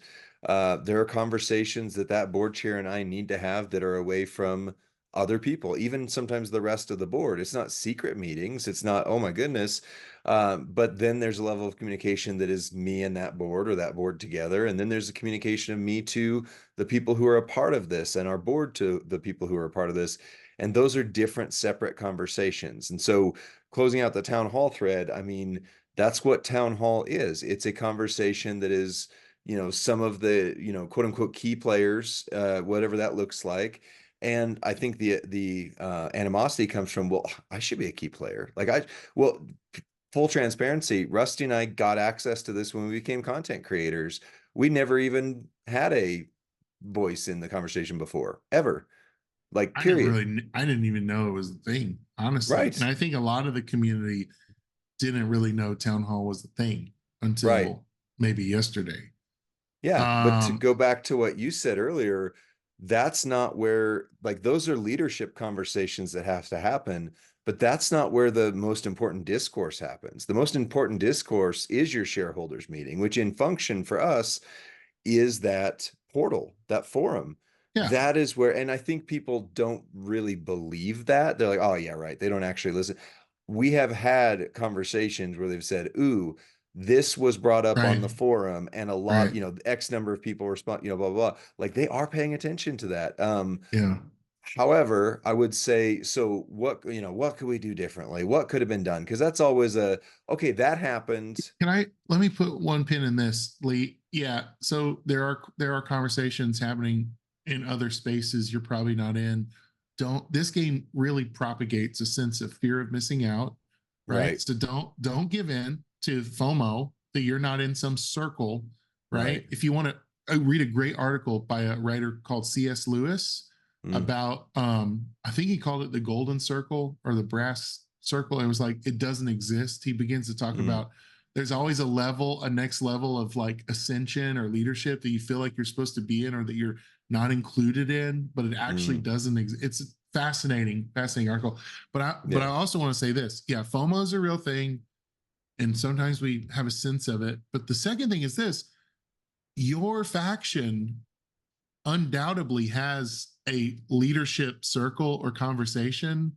[SPEAKER 2] there are conversations that that board chair and I need to have that are away from other people, even sometimes the rest of the board. It's not secret meetings. It's not, oh my goodness. But then there's a level of communication that is me and that board or that board together. And then there's a communication of me to the people who are a part of this and our board to the people who are a part of this. And those are different, separate conversations. And so closing out the town hall thread, I mean, that's what town hall is. It's a conversation that is, some of the, quote unquote key players, whatever that looks like. And I think the animosity comes from, well, I should be a key player. Well, full transparency, Rusty and I got access to this when we became content creators. We never even had a voice in the conversation before, ever. Like, period.
[SPEAKER 1] I didn't even know it was a thing, honestly. And
[SPEAKER 2] Right.
[SPEAKER 1] I think a lot of the community didn't really know town hall was a thing
[SPEAKER 2] Right.
[SPEAKER 1] until maybe yesterday.
[SPEAKER 2] Yeah. But to
[SPEAKER 1] Um,
[SPEAKER 2] go back to what you said earlier, that's not where, like, those are leadership conversations that have to happen. But that's not where the most important discourse happens. The most important discourse is your shareholders meeting, which in function for us is that portal, that forum.
[SPEAKER 1] yeah,
[SPEAKER 2] That is where, and I think people don't really believe that. They're like, oh, yeah, right. They don't actually listen. We have had conversations where they've said, ooh, this was brought up on
[SPEAKER 1] right,
[SPEAKER 2] the forum, and a lot,
[SPEAKER 1] right,
[SPEAKER 2] X number of people respond, blah, blah, blah. Like they are paying attention to that.
[SPEAKER 1] yeah.
[SPEAKER 2] However, I would say, so what could we do differently? What could have been done? Because that's always okay, that happened.
[SPEAKER 1] Let me put one pin in this, Lee. Yeah. So there are conversations happening in other spaces you're probably not in. This game really propagates a sense of fear of missing out, right?
[SPEAKER 2] Right,
[SPEAKER 1] So don't give in to FOMO that you're not in some circle,
[SPEAKER 2] right.
[SPEAKER 1] right? If you want to read a great article by a writer called C.S. Lewis
[SPEAKER 2] Mm,
[SPEAKER 1] about I think he called it the golden circle or the brass circle. It was like it doesn't exist. He begins to talk
[SPEAKER 2] mm,
[SPEAKER 1] about there's always a next level of like ascension or leadership that you feel like you're supposed to be in or that you're not included in, but it actually
[SPEAKER 2] mm.
[SPEAKER 1] doesn't exist. It's a fascinating article. But I
[SPEAKER 2] Yeah,
[SPEAKER 1] also want to say this. Yeah, FOMO is a real thing. And sometimes we have a sense of it. But the second thing is this: your faction undoubtedly has a leadership circle or conversation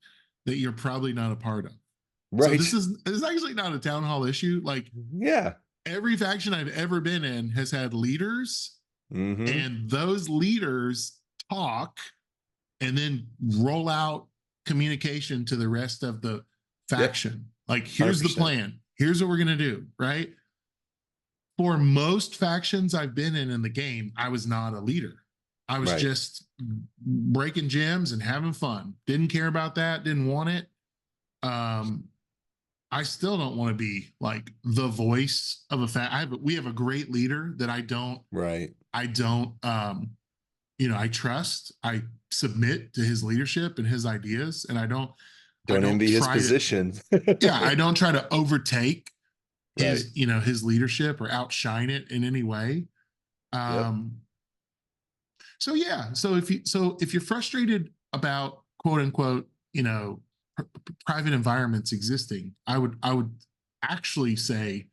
[SPEAKER 1] that you're probably not a part of. So this
[SPEAKER 2] right.
[SPEAKER 1] is actually not a town hall issue. Like
[SPEAKER 2] Yeah.
[SPEAKER 1] every faction I've ever been in has had leaders,
[SPEAKER 2] Mm-hmm.
[SPEAKER 1] and those leaders talk and then roll out communication to the rest of the
[SPEAKER 2] Yep.
[SPEAKER 1] faction. Like, here's the
[SPEAKER 2] 100%.
[SPEAKER 1] plan. here's what we're going to do, right? For most factions I've been in the game, I was not a leader. I was
[SPEAKER 2] Right.
[SPEAKER 1] just breaking gems and having fun. Didn't care about that, didn't want it. I still don't want to be like the voice of a we have a great leader that
[SPEAKER 2] Right.
[SPEAKER 1] I don't I trust, I submit to his leadership and his ideas, and I
[SPEAKER 2] Don't
[SPEAKER 1] don't
[SPEAKER 2] envy his
[SPEAKER 1] try to,
[SPEAKER 2] position.
[SPEAKER 1] yeah, I don't try to overtake
[SPEAKER 2] Right.
[SPEAKER 1] his leadership or outshine it in any way.
[SPEAKER 2] Yep.
[SPEAKER 1] So yeah, so if you're frustrated about quote unquote, private environments existing, I would actually say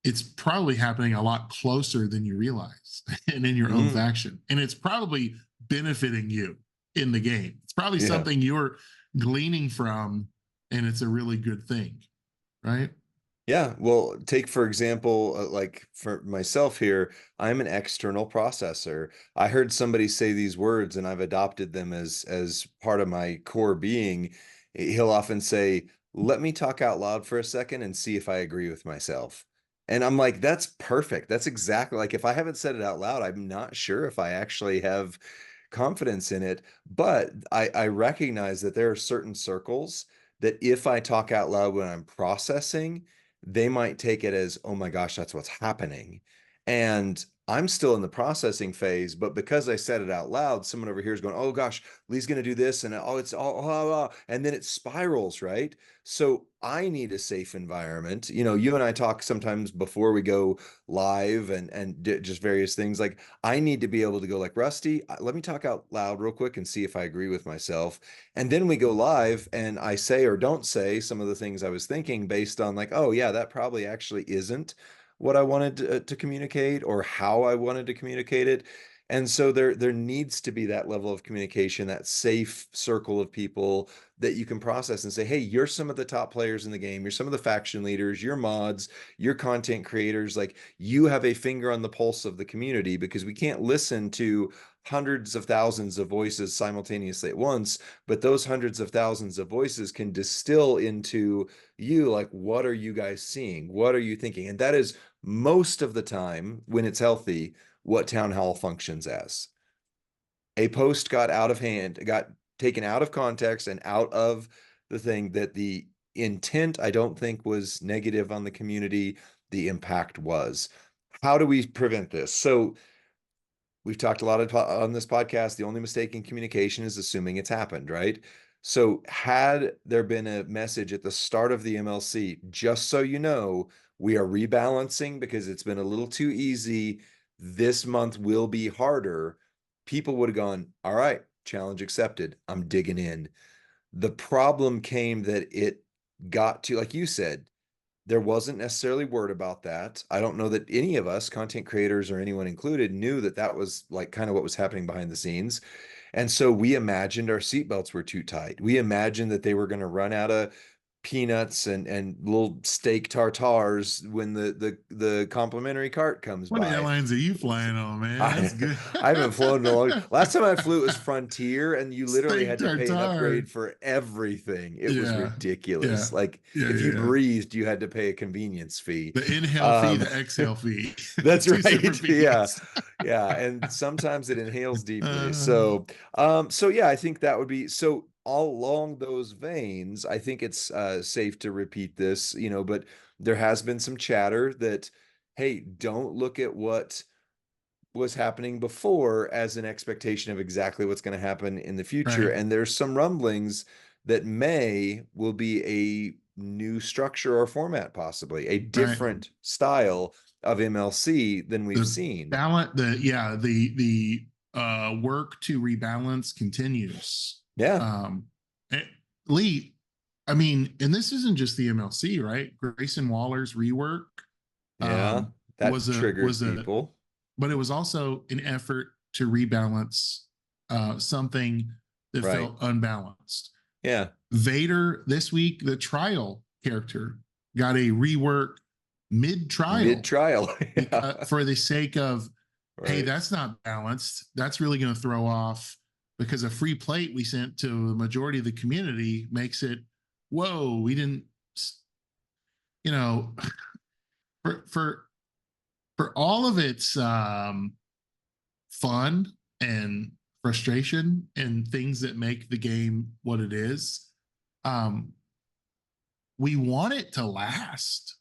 [SPEAKER 1] it's probably happening a lot closer than you realize and in your own
[SPEAKER 2] Mm,
[SPEAKER 1] faction. And it's probably benefiting you in the game. It's probably
[SPEAKER 2] yeah.
[SPEAKER 1] something you're gleaning from, and it's a really good thing, right?
[SPEAKER 2] Yeah, well, take for example, like for myself here, I'm an external processor. I heard somebody say these words and I've adopted them as part of my core being. He'll often say, "Let me talk out loud for a second and see if I agree with myself." And I'm like, that's perfect. That's exactly like if I haven't said it out loud, I'm not sure if I actually have confidence in it. But I recognize that there are certain circles that if I talk out loud when I'm processing, they might take it as, oh my gosh, that's what's happening. And I'm still in the processing phase, but because I said it out loud, someone over here is going, oh gosh, Lee's going to do this. And oh, it's all, and then it spirals, right? So I need a safe environment. You know, you and I talk sometimes before we go live and just various things. Like I need to be able to go like, Rusty, let me talk out loud real quick and see if I agree with myself. And then we go live and I say or don't say some of the things I was thinking based on like, oh yeah, that probably actually isn't what I wanted to communicate or how I wanted to communicate it. And so there needs to be that level of communication, that safe circle of people that you can process and say, hey, you're some of the top players in the game. You're some of the faction leaders, you're mods, you're content creators. Like you have a finger on the pulse of the community because we can't listen to hundreds of thousands of voices simultaneously at once, but those hundreds of thousands of voices can distill into you like, what are you guys seeing? What are you thinking? And that is most of the time when it's healthy what town hall functions as. A post got out of hand, got taken out of context and out of the thing that the intent I don't think was negative on the community, the impact was. How do we prevent this? So we've talked a lot on this podcast. The only mistake in communication is assuming it's happened, right? So, had there been a message at the start of the MLC, just so you know, we are rebalancing because it's been a little too easy. This month will be harder. People would have gone, all right, challenge accepted. I'm digging in. The problem came that it got to, like you said, there wasn't necessarily word about that. I don't know that any of us, content creators or anyone included, knew that that was like kind of what was happening behind the scenes. And so we imagined our seatbelts were too tight. We imagined that they were going to run out of peanuts and little steak tartars when the complimentary cart comes
[SPEAKER 1] What
[SPEAKER 2] by.
[SPEAKER 1] airlines are you flying on, man? That's
[SPEAKER 2] I
[SPEAKER 1] good.
[SPEAKER 2] I haven't flown in a long. Last time I flew it was Frontier, and you literally
[SPEAKER 1] Steak
[SPEAKER 2] had to pay an
[SPEAKER 1] tartare.
[SPEAKER 2] upgrade for everything. It was
[SPEAKER 1] Yeah, yeah,
[SPEAKER 2] ridiculous. Like
[SPEAKER 1] yeah,
[SPEAKER 2] if
[SPEAKER 1] yeah,
[SPEAKER 2] you
[SPEAKER 1] yeah.
[SPEAKER 2] breathed, you had to pay a convenience fee.
[SPEAKER 1] The inhale fee,
[SPEAKER 2] Um,
[SPEAKER 1] the exhale fee.
[SPEAKER 2] that's
[SPEAKER 1] Two separate
[SPEAKER 2] right. Yeah.
[SPEAKER 1] fees.
[SPEAKER 2] Yeah. And sometimes it inhales deeply.
[SPEAKER 1] uh,
[SPEAKER 2] So yeah, I think that would be so all along those veins, I think it's safe to repeat this, but there has been some chatter that, hey, don't look at what was happening before as an expectation of exactly what's going to happen in the future.
[SPEAKER 1] right,
[SPEAKER 2] And there's some rumblings that May will be a new structure or format, possibly a
[SPEAKER 1] right.
[SPEAKER 2] different style of MLC than we've
[SPEAKER 1] The
[SPEAKER 2] seen.
[SPEAKER 1] balance, the work to rebalance continues.
[SPEAKER 2] Yeah.
[SPEAKER 1] Um, eh, Lee, I mean, and this isn't just the MLC, right? Grayson Waller's rework
[SPEAKER 2] Yeah.
[SPEAKER 1] was
[SPEAKER 2] That
[SPEAKER 1] a
[SPEAKER 2] triggered people.
[SPEAKER 1] but it was also an effort to rebalance something that
[SPEAKER 2] Right.
[SPEAKER 1] felt unbalanced.
[SPEAKER 2] Yeah.
[SPEAKER 1] Vader this week, the trial character got a rework mid
[SPEAKER 2] Mid
[SPEAKER 1] trial
[SPEAKER 2] trial. Yeah.
[SPEAKER 1] for the sake of, hey,
[SPEAKER 2] Right.
[SPEAKER 1] that's not balanced. That's really going to throw off because a free plate we sent to the majority of the community makes it, whoa, we didn't you know, for for for all of its fun and frustration and things that make the game what it is, um, we want it to last,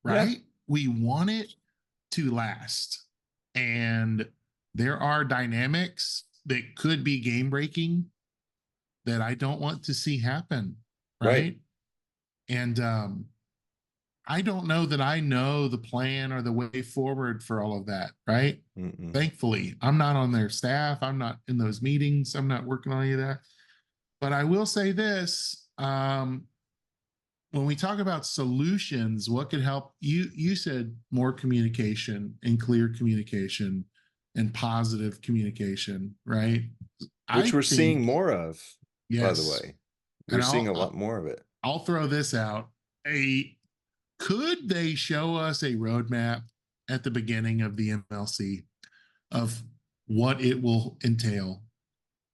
[SPEAKER 2] Yeah,
[SPEAKER 1] right? We want it to last. And there are dynamics that could be game breaking that I don't want to see happen,
[SPEAKER 2] right.
[SPEAKER 1] right? And I don't know that I know the plan or the way forward for all of that, right?
[SPEAKER 2] Mm-mm.
[SPEAKER 1] Thankfully, I'm not on their staff. I'm not in those meetings. I'm not working on any of that. But I will say this, when we talk about solutions, what could help you? You said more communication and clear communication and positive communication, right? I
[SPEAKER 2] Which we're seeing
[SPEAKER 1] think
[SPEAKER 2] more of, by the
[SPEAKER 1] yes.
[SPEAKER 2] way. We're
[SPEAKER 1] And
[SPEAKER 2] seeing a lot more of it.
[SPEAKER 1] I'll throw this out. A Could they show us a roadmap at the beginning of the MLC of what it will entail,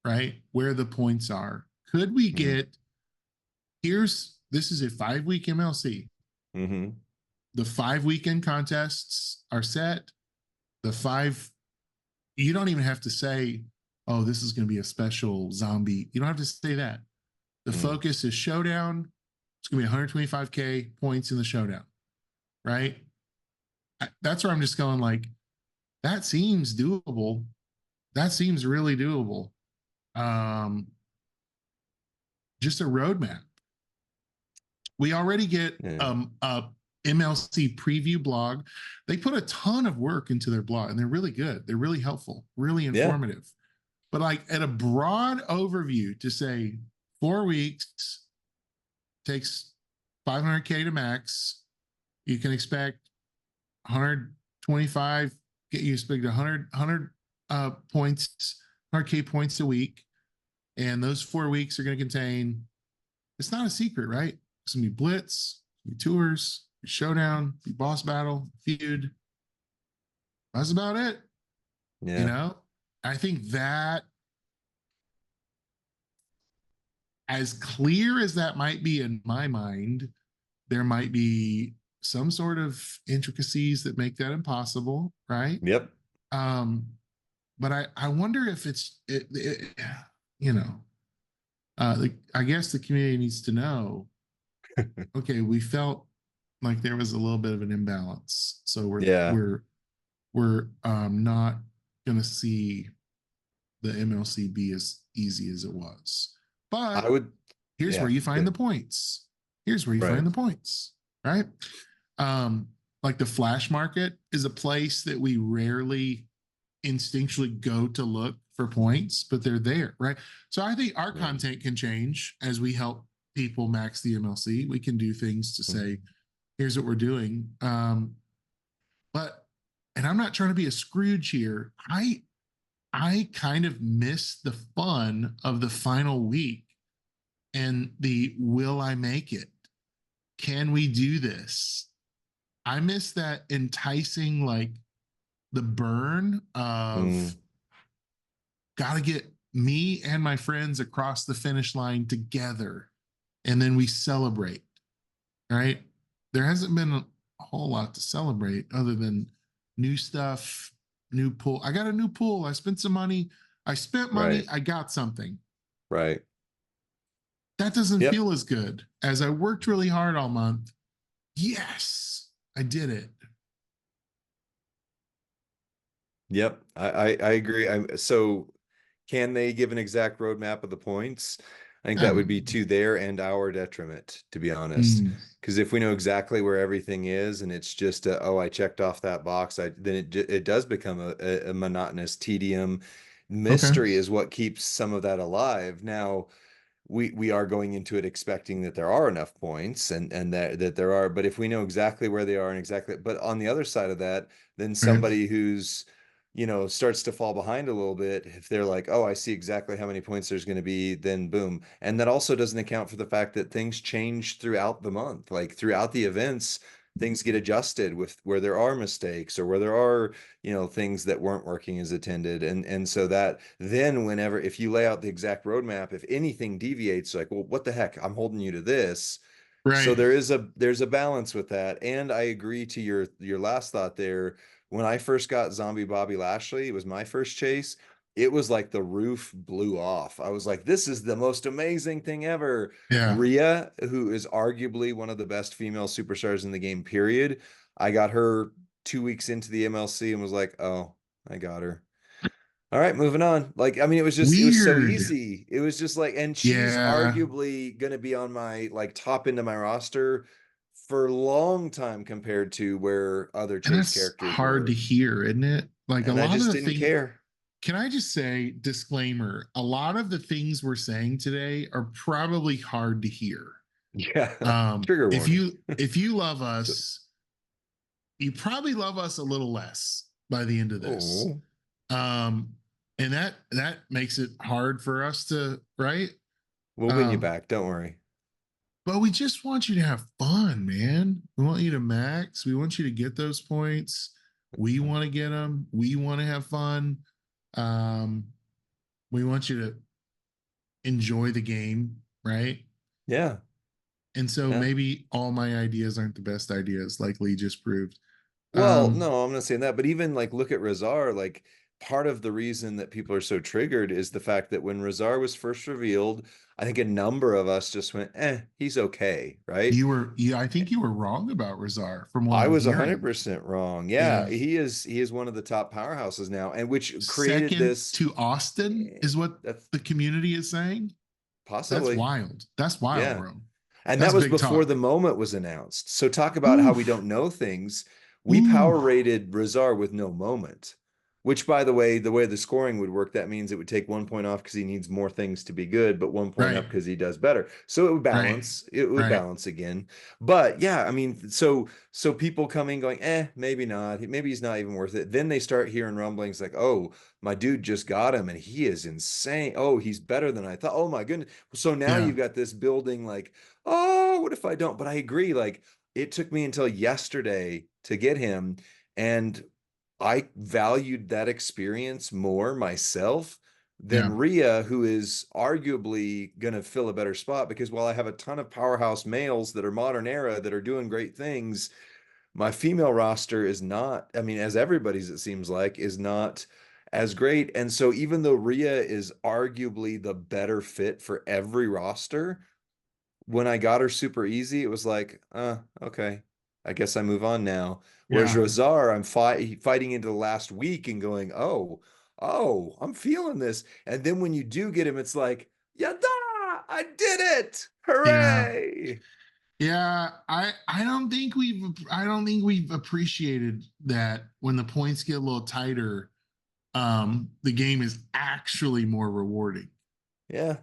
[SPEAKER 1] right? Where the points are. Could we
[SPEAKER 2] Mm.
[SPEAKER 1] get this is a 5 week MLC.
[SPEAKER 2] Mm-hmm.
[SPEAKER 1] The 5 weekend contests are set. The five, you don't even have to say, oh, this is going to be a special zombie. You don't have to say that. The
[SPEAKER 2] Mm.
[SPEAKER 1] focus is showdown. It's going to be 125K points in the showdown, right? That's where I'm just going like, that seems doable. That seems really doable. Um, just a roadmap. We already get
[SPEAKER 2] Yeah.
[SPEAKER 1] a MLC preview blog. They put a ton of work into their blog, and they're really good. They're really helpful, really
[SPEAKER 2] Yeah.
[SPEAKER 1] informative. But like at a broad overview to say 4 weeks takes 500K to max. You can expect 125. You expect 100 points, 100K points a week, and those 4 weeks are going to contain. It's not a secret, right? It's gonna be blitz, be tours, be showdown, be boss battle, feud. That's about it. You
[SPEAKER 2] Yeah.
[SPEAKER 1] know, I think that, as clear as that might be in my mind, there might be some sort of intricacies that make that impossible, right?
[SPEAKER 2] Yep.
[SPEAKER 1] Um, but I wonder if you know, I guess the community needs to know. Okay, we felt like there was a little bit of an imbalance, so
[SPEAKER 2] Yeah.
[SPEAKER 1] we're not going to see the MLC be as easy as it was.
[SPEAKER 2] I
[SPEAKER 1] But
[SPEAKER 2] would,
[SPEAKER 1] here's where
[SPEAKER 2] yeah.
[SPEAKER 1] you find the
[SPEAKER 2] Good.
[SPEAKER 1] points. Here's where you
[SPEAKER 2] Right.
[SPEAKER 1] find the points, right? Um, like the flash market is a place that we rarely instinctually go to look for points, but they're there, right? So I think our
[SPEAKER 2] Yeah.
[SPEAKER 1] content can change as we help people max the MLC. We can do things to
[SPEAKER 2] Mm.
[SPEAKER 1] say, here's what we're doing. But and I'm not trying to be a Scrooge here. I kind of miss the fun of the final week and the will I make it? Can we do this? I miss that enticing, like the burn of
[SPEAKER 2] Mm.
[SPEAKER 1] gotta get me and my friends across the finish line together. And then we celebrate, right? There hasn't been a whole lot to celebrate other than new stuff, new pool. I got a new pool. I spent some money. I spent money.
[SPEAKER 2] Right.
[SPEAKER 1] I got something.
[SPEAKER 2] Right.
[SPEAKER 1] That doesn't
[SPEAKER 2] Yep.
[SPEAKER 1] feel as good as I worked really hard all month. Yes, I did it.
[SPEAKER 2] Yep. I agree. So can they give an exact roadmap of the points? I think that would be to their and our detriment, to be honest.
[SPEAKER 1] Mm,
[SPEAKER 2] Because if we know exactly where everything is and it's just oh, I checked off that box, then it does become a monotonous tedium.
[SPEAKER 1] okay.
[SPEAKER 2] Mystery is what keeps some of that alive. Now, we are going into it expecting that there are enough points and that there are, but if we know exactly where they are and exactly, but on the other side of that, then
[SPEAKER 1] Right.
[SPEAKER 2] somebody who's starts to fall behind a little bit, if they're like, oh, I see exactly how many points there's going to be, then boom. And that also doesn't account for the fact that things change throughout the month, like throughout the events, things get adjusted with where there are mistakes or where there are things that weren't working as attended, and so that then whenever, if you lay out the exact roadmap, if anything deviates, like, well, what the heck, I'm holding you to this, So
[SPEAKER 1] Right.
[SPEAKER 2] there's a balance with that. And I agree to your last thought there. When I first got Zombie Bobby Lashley, it was my first chase. It was like the roof blew off. I was like, this is the most amazing thing ever.
[SPEAKER 1] Yeah.
[SPEAKER 2] Rhea, who is arguably one of the best female superstars in the game, period. I got her 2 weeks into the MLC and was like, oh, I got her. All right, moving on. Like, I mean, it was so
[SPEAKER 1] Weird.
[SPEAKER 2] easy. It was just like, and she's
[SPEAKER 1] Yeah.
[SPEAKER 2] arguably going to be on my like top end of my roster for a long time compared to where other
[SPEAKER 1] And
[SPEAKER 2] Chase
[SPEAKER 1] that's
[SPEAKER 2] characters
[SPEAKER 1] hard to
[SPEAKER 2] were.
[SPEAKER 1] hear, isn't it? Like a
[SPEAKER 2] And I
[SPEAKER 1] lot of
[SPEAKER 2] just
[SPEAKER 1] the
[SPEAKER 2] didn't
[SPEAKER 1] things,
[SPEAKER 2] care.
[SPEAKER 1] can I just say, disclaimer, a lot of the things we're saying today are probably hard to hear.
[SPEAKER 2] Yeah. Trigger
[SPEAKER 1] If
[SPEAKER 2] warning.
[SPEAKER 1] you love us, you probably love us a little less by the end of this.
[SPEAKER 2] Oh,
[SPEAKER 1] Um, and that makes it hard for us to, right?
[SPEAKER 2] we'll win you
[SPEAKER 1] Um,
[SPEAKER 2] back. Don't worry.
[SPEAKER 1] but we just want you to have fun, man. We want you to max. We want you to get those points. We want to get them. We want to have fun. Um, we want you to enjoy the game, right?
[SPEAKER 2] Yeah.
[SPEAKER 1] And so
[SPEAKER 2] Yeah.
[SPEAKER 1] maybe all my ideas aren't the best ideas, like Lee just proved.
[SPEAKER 2] Well,
[SPEAKER 1] Um,
[SPEAKER 2] no, I'm not saying that, but even like look at Razar, like part of the reason that people are so triggered is the fact that when Razar was first revealed, I think a number of us just went, he's okay, right?
[SPEAKER 1] I think you were wrong about Razar from what
[SPEAKER 2] I
[SPEAKER 1] I'm
[SPEAKER 2] was
[SPEAKER 1] hearing.
[SPEAKER 2] 100% wrong. Yeah,
[SPEAKER 1] Yeah.
[SPEAKER 2] he is one of the top powerhouses now, and which created
[SPEAKER 1] Second
[SPEAKER 2] this
[SPEAKER 1] to Austin is what
[SPEAKER 2] that's
[SPEAKER 1] the community is saying. That's
[SPEAKER 2] possibly.
[SPEAKER 1] wild. That's wild,
[SPEAKER 2] Yeah.
[SPEAKER 1] bro.
[SPEAKER 2] And that
[SPEAKER 1] That's
[SPEAKER 2] was
[SPEAKER 1] big
[SPEAKER 2] before the
[SPEAKER 1] talk.
[SPEAKER 2] moment was announced. So talk about how we
[SPEAKER 1] Oof.
[SPEAKER 2] don't know things. We
[SPEAKER 1] Oof.
[SPEAKER 2] power rated Razar with no moment, which by the way the scoring would work, that means it would take 1 point off because he needs more things to be good, but 1 point
[SPEAKER 1] Right.
[SPEAKER 2] up because he does better. So it would
[SPEAKER 1] Right.
[SPEAKER 2] balance. It would
[SPEAKER 1] Right.
[SPEAKER 2] balance again. But yeah, I mean, so people coming going, maybe not. Maybe he's not even worth it. Then they start hearing rumblings like, oh, my dude just got him and he is insane. Oh, he's better than I thought. Oh my goodness. So now
[SPEAKER 1] Yeah.
[SPEAKER 2] you've got this building like, oh, what if I don't? But I agree. Like it took me until yesterday to get him. And I valued that experience more myself than
[SPEAKER 1] Yeah.
[SPEAKER 2] Rhea, who is arguably going to fill a better spot because while I have a ton of powerhouse males that are modern era that are doing great things, my female roster is not, I mean, as everybody's, it seems like, is not as great. And so even though Rhea is arguably the better fit for every roster, when I got her super easy, it was like, okay, I guess I move on now. Whereas
[SPEAKER 1] Yeah.
[SPEAKER 2] Rosar, I'm fighting into the last week and going, oh, I'm feeling this. And then when you do get him, it's like, yada, I did it.
[SPEAKER 1] Yeah.
[SPEAKER 2] Hooray.
[SPEAKER 1] Yeah. I don't think we've appreciated that when the points get a little tighter, the game is actually more rewarding.
[SPEAKER 2] Yeah.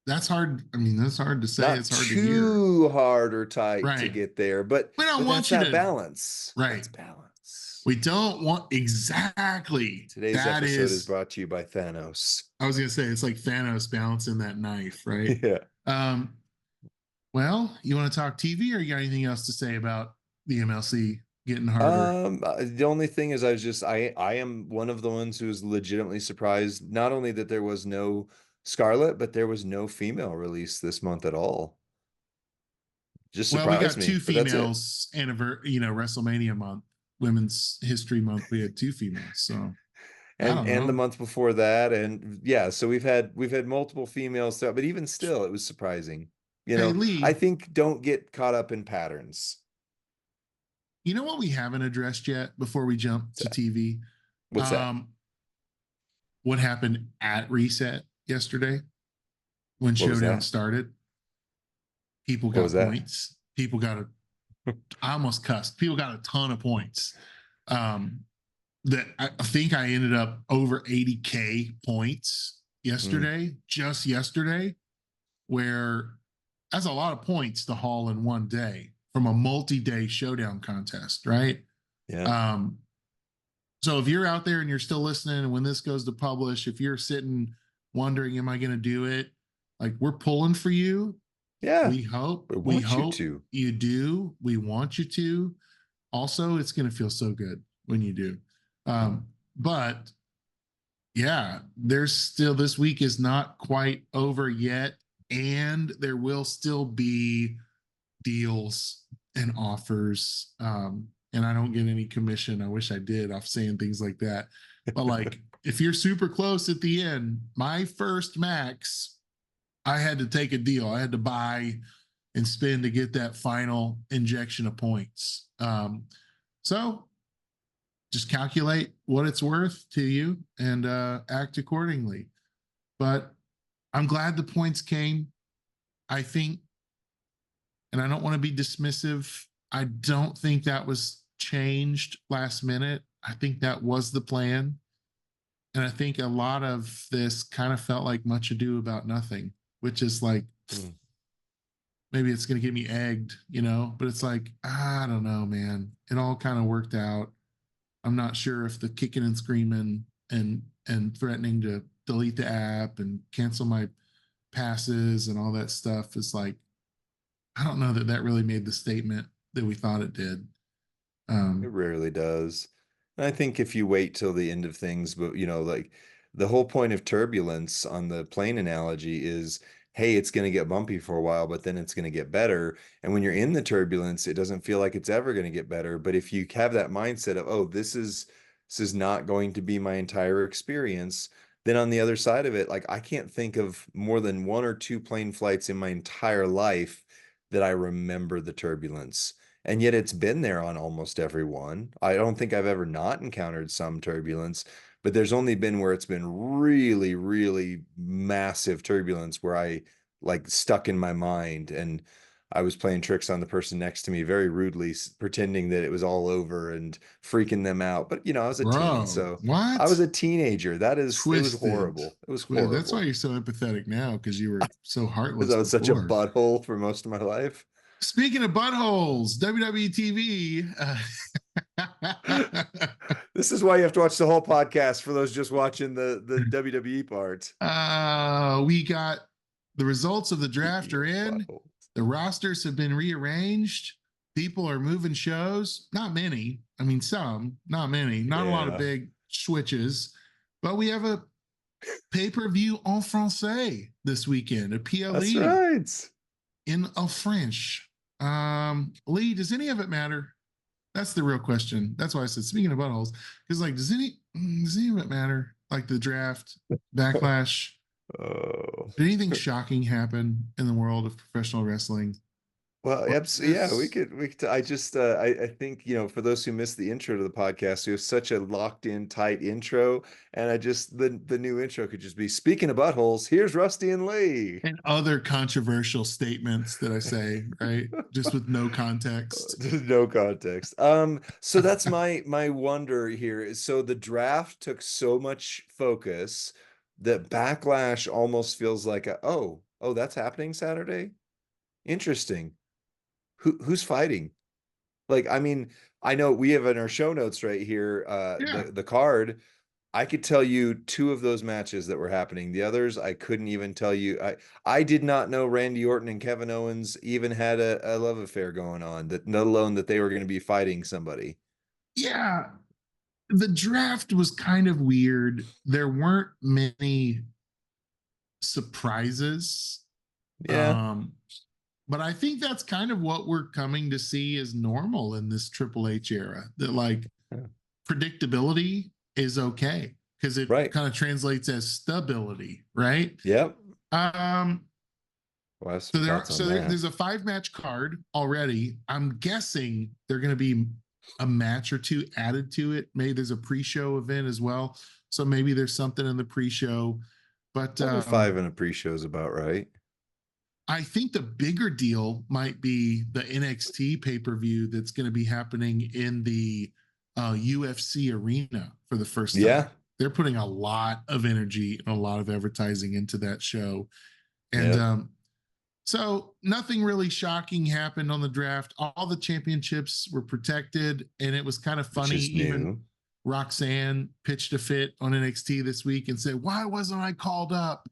[SPEAKER 1] That's hard. I mean, that's hard to say.
[SPEAKER 2] Not
[SPEAKER 1] It's hard to hear.
[SPEAKER 2] too hard or tight to
[SPEAKER 1] Right.
[SPEAKER 2] get there,
[SPEAKER 1] We don't
[SPEAKER 2] but that's
[SPEAKER 1] want you
[SPEAKER 2] that
[SPEAKER 1] to,
[SPEAKER 2] balance.
[SPEAKER 1] right.
[SPEAKER 2] That's balance.
[SPEAKER 1] We don't want exactly.
[SPEAKER 2] Today's
[SPEAKER 1] That
[SPEAKER 2] episode is
[SPEAKER 1] is,
[SPEAKER 2] brought to you by Thanos.
[SPEAKER 1] I was gonna say it's like Thanos balancing that knife, right?
[SPEAKER 2] Yeah.
[SPEAKER 1] Um, well, you want to talk TV or you got anything else to say about the MLC getting harder?
[SPEAKER 2] The only thing is I am one of the ones who was legitimately surprised not only that there was no Scarlet, but there was no female release this month at all. Just
[SPEAKER 1] Well, we
[SPEAKER 2] surprised
[SPEAKER 1] got
[SPEAKER 2] me,
[SPEAKER 1] two
[SPEAKER 2] but that's it.
[SPEAKER 1] females anniversary, WrestleMania month, Women's History Month. We had two females, so I don't
[SPEAKER 2] And the
[SPEAKER 1] know.
[SPEAKER 2] month before that, and yeah, so we've had multiple females throughout, but even still, it was surprising.
[SPEAKER 1] Hey
[SPEAKER 2] I
[SPEAKER 1] Lee,
[SPEAKER 2] think don't get caught up in patterns.
[SPEAKER 1] you know what we haven't addressed yet before we jump
[SPEAKER 2] What's
[SPEAKER 1] to
[SPEAKER 2] that?
[SPEAKER 1] TV?
[SPEAKER 2] What's that?
[SPEAKER 1] Um, what happened at Reset yesterday when
[SPEAKER 2] What was
[SPEAKER 1] Showdown
[SPEAKER 2] that?
[SPEAKER 1] started? People
[SPEAKER 2] What was
[SPEAKER 1] got
[SPEAKER 2] that?
[SPEAKER 1] points. People got a, I almost cussed. People got a ton of points. Um, that I think I ended up over 80K points
[SPEAKER 2] Mm,
[SPEAKER 1] yesterday, just yesterday, where that's a lot of points to haul in one day from a multi-day showdown contest, right?
[SPEAKER 2] yeah.
[SPEAKER 1] Um, so if you're out there and you're still listening, and when this goes to publish, if you're sitting wondering, am I going to do it? Like we're pulling for you.
[SPEAKER 2] Yeah.
[SPEAKER 1] We hope,
[SPEAKER 2] I
[SPEAKER 1] we
[SPEAKER 2] want you
[SPEAKER 1] hope
[SPEAKER 2] to.
[SPEAKER 1] you do. We want you to. Also, it's going to feel so good when you do.
[SPEAKER 2] Mm.
[SPEAKER 1] But yeah, there's still, this week is not quite over yet. And there will still be deals and offers. And I don't get any commission. I wish I did off saying things like that. But like, if you're super close at the end, my first max, I had to take a deal. I had to buy and spend to get that final injection of points. So just calculate what it's worth to you and act accordingly. But I'm glad the points came. I think, and I don't want to be dismissive, I don't think that was changed last minute. I think that was the plan. And I think a lot of this kind of felt like much ado about nothing, which is like, maybe it's going to get me egged, but it's like, I don't know, man. It all kind of worked out. I'm not sure if the kicking and screaming and threatening to delete the app and cancel my passes and all that stuff is like, I don't know that really made the statement that we thought it did.
[SPEAKER 2] It rarely does. And I think if you wait till the end of things, but like the whole point of turbulence on the plane analogy is, hey, it's going to get bumpy for a while, but then it's going to get better. And when you're in the turbulence, it doesn't feel like it's ever going to get better. But if you have that mindset of, oh, this is not going to be my entire experience, then on the other side of it, like I can't think of more than one or two plane flights in my entire life that I remember the turbulence. And yet it's been there on almost every one. I don't think I've ever not encountered some turbulence, but there's only been where it's been really, really massive turbulence where I like stuck in my mind and I was playing tricks on the person next to me very rudely, pretending that it was all over and freaking them out. But I was a teen,
[SPEAKER 1] Bro,
[SPEAKER 2] so I
[SPEAKER 1] what?
[SPEAKER 2] was a teenager. It was
[SPEAKER 1] Twisted.
[SPEAKER 2] horrible. It was
[SPEAKER 1] That's why
[SPEAKER 2] horrible
[SPEAKER 1] you're so empathetic now, because you were so
[SPEAKER 2] because
[SPEAKER 1] heartless
[SPEAKER 2] I was such a
[SPEAKER 1] before.
[SPEAKER 2] butthole for most of my life.
[SPEAKER 1] Speaking of buttholes, WWE TV.
[SPEAKER 2] This is why you have to watch the whole podcast for those just watching the WWE part.
[SPEAKER 1] We got the results of the draft
[SPEAKER 2] Speaking
[SPEAKER 1] are
[SPEAKER 2] of
[SPEAKER 1] in.
[SPEAKER 2] buttholes.
[SPEAKER 1] The rosters have been rearranged. People are moving shows. Not many. I mean, some, not many. Not a lot of
[SPEAKER 2] Yeah.
[SPEAKER 1] big switches. But we have a pay-per-view en français this weekend, a
[SPEAKER 2] That's
[SPEAKER 1] PLE
[SPEAKER 2] right.
[SPEAKER 1] in French. Lee, does any of it matter? That's the real question. That's why I said, speaking of buttholes, because like, does any of it matter? Like the draft, Backlash,
[SPEAKER 2] Oh.
[SPEAKER 1] did anything shocking happen in the world of professional wrestling?
[SPEAKER 2] Well,
[SPEAKER 1] Or
[SPEAKER 2] yeah,
[SPEAKER 1] this?
[SPEAKER 2] we could, I just, I think, for those who missed the intro to the podcast, we have such a locked in tight intro. And the new intro could just be, speaking of buttholes, here's Rusty and Lee.
[SPEAKER 1] And other controversial statements that I say, right? Just with no context.
[SPEAKER 2] No context. So that's my wonder here. So the draft took so much focus that Backlash almost feels like oh, that's happening Saturday? Interesting. Who's fighting? Like, I mean, I know we have in our show notes right here,
[SPEAKER 1] Yeah.
[SPEAKER 2] the card. I could tell you two of those matches that were happening. The others, I couldn't even tell you. I did not know Randy Orton and Kevin Owens even had a love affair going on, that let alone that they were going to be fighting somebody.
[SPEAKER 1] Yeah. The draft was kind of weird. There weren't many surprises.
[SPEAKER 2] Yeah.
[SPEAKER 1] But I think that's kind of what we're coming to see as normal in this Triple H era. That like
[SPEAKER 2] Yeah.
[SPEAKER 1] predictability is okay because it
[SPEAKER 2] Right.
[SPEAKER 1] kind of translates as stability, right?
[SPEAKER 2] Yep.
[SPEAKER 1] Um,
[SPEAKER 2] Well, I have some thoughts on that.
[SPEAKER 1] there's a 5-match card already. I'm guessing they're going to be a match or two added to it. Maybe there's a pre-show event as well, so maybe there's something in the pre-show. But
[SPEAKER 2] Probably 5 in a pre-show is about right.
[SPEAKER 1] I think the bigger deal might be the NXT pay-per-view that's going to be happening in the UFC arena for the first time.
[SPEAKER 2] Yeah.
[SPEAKER 1] They're putting a lot of energy and a lot of advertising into that show. And
[SPEAKER 2] Yep.
[SPEAKER 1] So nothing really shocking happened on the draft. All the championships were protected, and it was kind of funny.
[SPEAKER 2] Which is
[SPEAKER 1] Even
[SPEAKER 2] new.
[SPEAKER 1] Roxanne pitched a fit on NXT this week and said, "Why wasn't I called up?"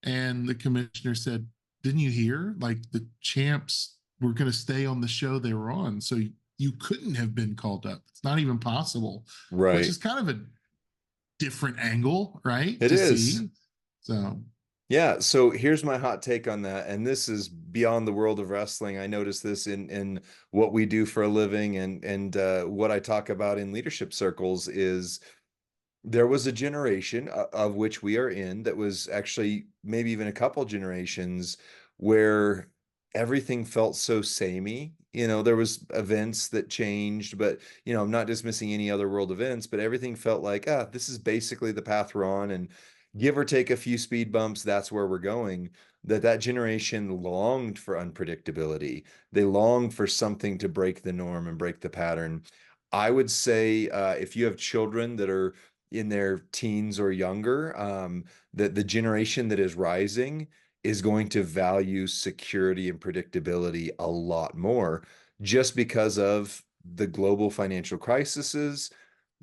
[SPEAKER 1] And the commissioner said, "Didn't you hear? Like the champs were going to stay on the show they were on, so you couldn't have been called up. It's not even possible." Which
[SPEAKER 2] Right.
[SPEAKER 1] is kind of a different angle, right?
[SPEAKER 2] It
[SPEAKER 1] To
[SPEAKER 2] is.
[SPEAKER 1] see. So
[SPEAKER 2] Yeah, so here's my hot take on that, and this is beyond the world of wrestling. I notice this in what we do for a living, and what I talk about in leadership circles is there was a generation of which we are in that was actually maybe even a couple generations where everything felt so samey. There was events that changed, but I'm not dismissing any other world events, but everything felt like, this is basically the path we're on, and give or take a few speed bumps, that's where we're going. That generation longed for unpredictability. They longed for something to break the norm and break the pattern. I would say if you have children that are in their teens or younger, that the generation that is rising is going to value security and predictability a lot more just because of the global financial crises,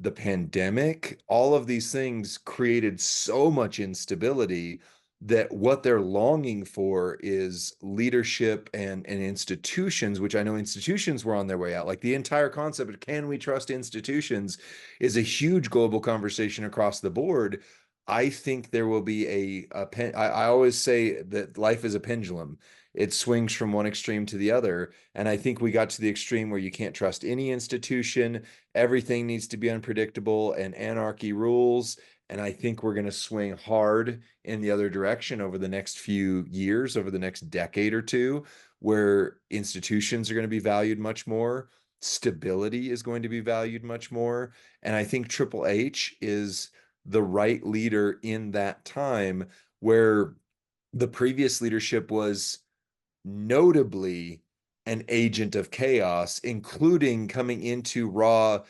[SPEAKER 2] the pandemic. All of these things created so much instability that what they're longing for is leadership and institutions, which I know institutions were on their way out. Like the entire concept of can we trust institutions is a huge global conversation across the board. I think there will be I always say that life is a pendulum. It swings from one extreme to the other. And I think we got to the extreme where you can't trust any institution. Everything needs to be unpredictable and anarchy rules. And I think we're going to swing hard in the other direction over the next few years, over the next decade or two, where institutions are going to be valued much more. Stability is going to be valued much more. And I think Triple H is the right leader in that time where the previous leadership was notably an agent of chaos, including coming into Raw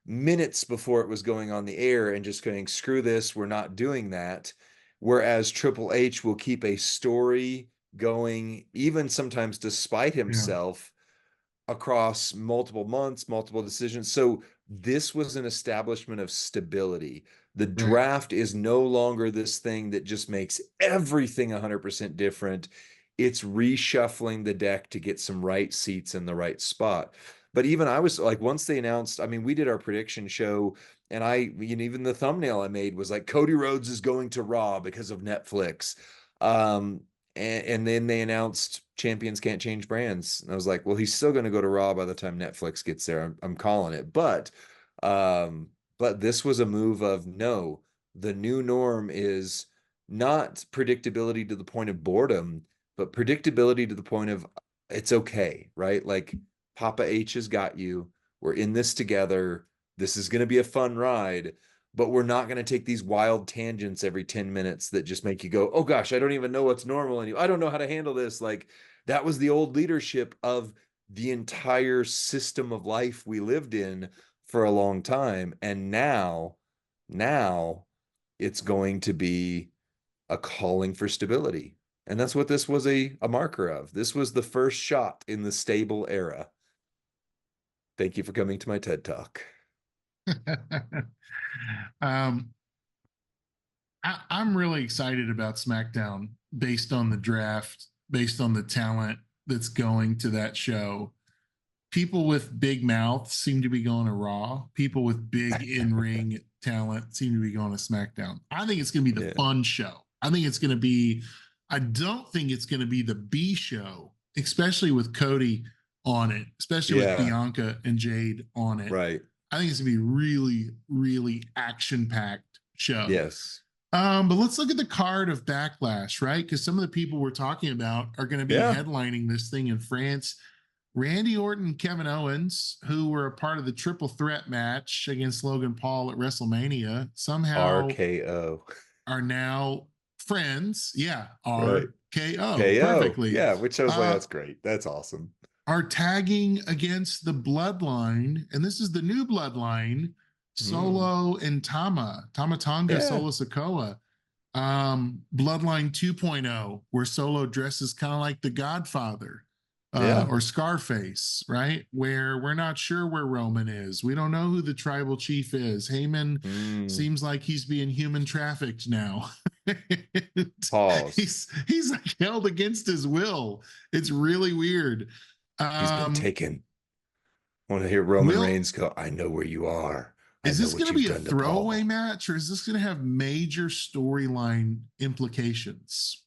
[SPEAKER 2] minutes before it was going on the air and just going, screw this, we're not doing that. Whereas Triple H will keep a story going, even sometimes despite
[SPEAKER 1] Yeah,
[SPEAKER 2] himself, across multiple months, multiple decisions. So this was an establishment of stability. The
[SPEAKER 1] right.
[SPEAKER 2] draft is no longer this thing that just makes everything 100% different. It's reshuffling the deck to get some right seats in the right spot. But even I was like, once they announced, I mean, we did our prediction show, and even the thumbnail I made was like, Cody Rhodes is going to Raw because of Netflix. Um, and then they announced champions can't change brands. And I was like, well, he's still going to go to Raw by the time Netflix gets there. I'm calling it. But this was a move of no, the new norm is not predictability to the point of boredom, but predictability to the point of it's okay, right? Like Papa H has got you. We're in this together. This is going to be a fun ride, but we're not going to take these wild tangents every 10 minutes that just make you go, oh gosh, I don't even know what's normal anymore. I don't know how to handle this. Like that was the old leadership of the entire system of life we lived in for a long time. And now it's going to be a calling for stability. And that's what this was a marker of. This was the first shot in the stable era. Thank you for coming to my TED Talk.
[SPEAKER 1] um, I'm really excited about SmackDown based on the draft, based on the talent that's going to that show. People with big mouths seem to be going to Raw. People with big in ring talent seem to be going to SmackDown. I think it's going to be the
[SPEAKER 2] Yeah.
[SPEAKER 1] fun show. I think it's going to be, I don't think it's going to be the B show, especially with Cody on it, especially with
[SPEAKER 2] Yeah.
[SPEAKER 1] Bianca and Jade on it.
[SPEAKER 2] Right.
[SPEAKER 1] I think it's going to be really, really action packed show.
[SPEAKER 2] Yes.
[SPEAKER 1] But let's look at the card of Backlash, right? Because some of the people we're talking about are going to be
[SPEAKER 2] Yeah.
[SPEAKER 1] headlining this thing in France. Randy Orton and Kevin Owens, who were a part of the triple threat match against Logan Paul at WrestleMania, somehow
[SPEAKER 2] RKO.
[SPEAKER 1] are now friends. Yeah,
[SPEAKER 2] Right.
[SPEAKER 1] RKO.
[SPEAKER 2] KO.
[SPEAKER 1] Perfectly.
[SPEAKER 2] Yeah, which I was like,
[SPEAKER 1] Uh,
[SPEAKER 2] that's great. That's awesome.
[SPEAKER 1] are tagging against the bloodline, and this is the new bloodline,
[SPEAKER 2] Mm.
[SPEAKER 1] Solo and Tama Tonga,
[SPEAKER 2] Yeah.
[SPEAKER 1] Solo Sokoa. Bloodline 2.0, where Solo dresses kind of like the Godfather
[SPEAKER 2] Yeah.
[SPEAKER 1] or Scarface, right? Where we're not sure where Roman is. We don't know who the tribal chief is. Heyman
[SPEAKER 2] Mm.
[SPEAKER 1] seems like he's being human trafficked now.
[SPEAKER 2] Pause.
[SPEAKER 1] he's like held against his will. It's really weird.
[SPEAKER 2] He's been
[SPEAKER 1] Um,
[SPEAKER 2] taken. I want to hear Roman
[SPEAKER 1] will
[SPEAKER 2] Reigns go, I know where you are. I
[SPEAKER 1] is
[SPEAKER 2] know
[SPEAKER 1] this going
[SPEAKER 2] what
[SPEAKER 1] to
[SPEAKER 2] you've
[SPEAKER 1] be a
[SPEAKER 2] done to
[SPEAKER 1] throwaway
[SPEAKER 2] Paul.
[SPEAKER 1] match, or is this going to have major storyline implications?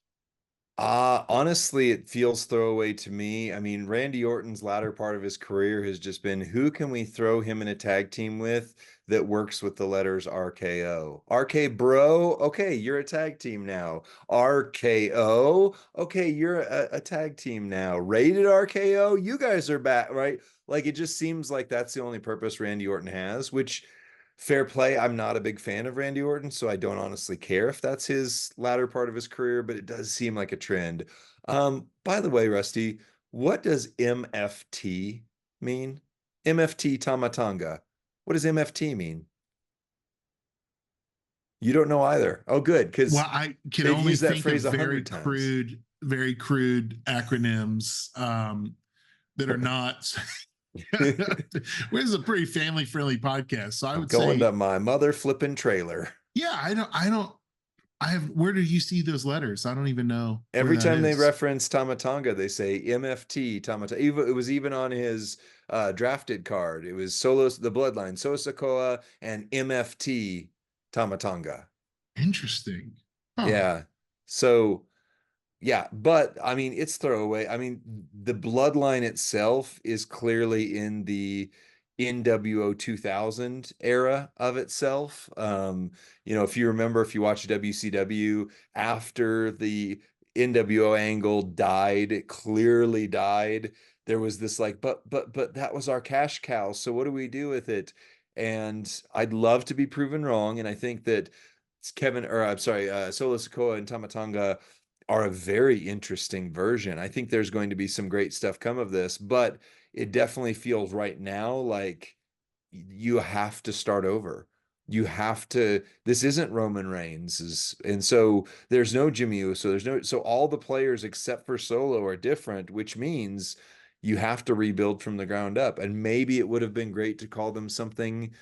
[SPEAKER 2] Honestly, it feels throwaway to me. I mean, Randy Orton's latter part of his career has just been who can we throw him in a tag team with that works with the letters RKO? RK Bro, okay, you're a tag team now. RKO, okay, you're a tag team now. Rated RKO, you guys are back, right? Like it just seems like that's the only purpose Randy Orton has, which fair play. I'm not a big fan of Randy Orton, so I don't honestly care if that's his latter part of his career, but it does seem like a trend. By the way, Rusty, what does MFT mean? MFT Tamatanga. What does MFT mean? You don't know either. Oh, good,
[SPEAKER 1] Well,
[SPEAKER 2] because
[SPEAKER 1] I can
[SPEAKER 2] they've
[SPEAKER 1] only
[SPEAKER 2] used that
[SPEAKER 1] think of
[SPEAKER 2] phrase 100 times.
[SPEAKER 1] very crude acronyms that are not. This is a pretty family friendly podcast, so I
[SPEAKER 2] I'm
[SPEAKER 1] would
[SPEAKER 2] going
[SPEAKER 1] say,
[SPEAKER 2] to my mother flipping trailer.
[SPEAKER 1] yeah, I have. Where do you see those letters? I don't even know where
[SPEAKER 2] Every
[SPEAKER 1] that
[SPEAKER 2] time they
[SPEAKER 1] is.
[SPEAKER 2] reference Tamatanga, they say MFT Tamatanga. It was even on his drafted card. It was Solos, the Bloodline, Sosakoa, and MFT Tamatanga.
[SPEAKER 1] Interesting. Huh.
[SPEAKER 2] Yeah. So yeah, but I mean, it's throwaway. I mean, the bloodline itself is clearly in the NWO 2000 era of itself. If you remember, if you watch WCW after the NWO angle died, it clearly died. There was this like, but that was our cash cow. So what do we do with it? And I'd love to be proven wrong. And I think that I'm sorry, Solo Sikoa and Tamatanga are a very interesting version. I think there's going to be some great stuff come of this, but it definitely feels right now like you have to start over. You have to, this isn't Roman Reigns, and so there's no Jimmy Uso, so all the players except for Solo are different, which means you have to rebuild from the ground up. And maybe it would have been great to call them something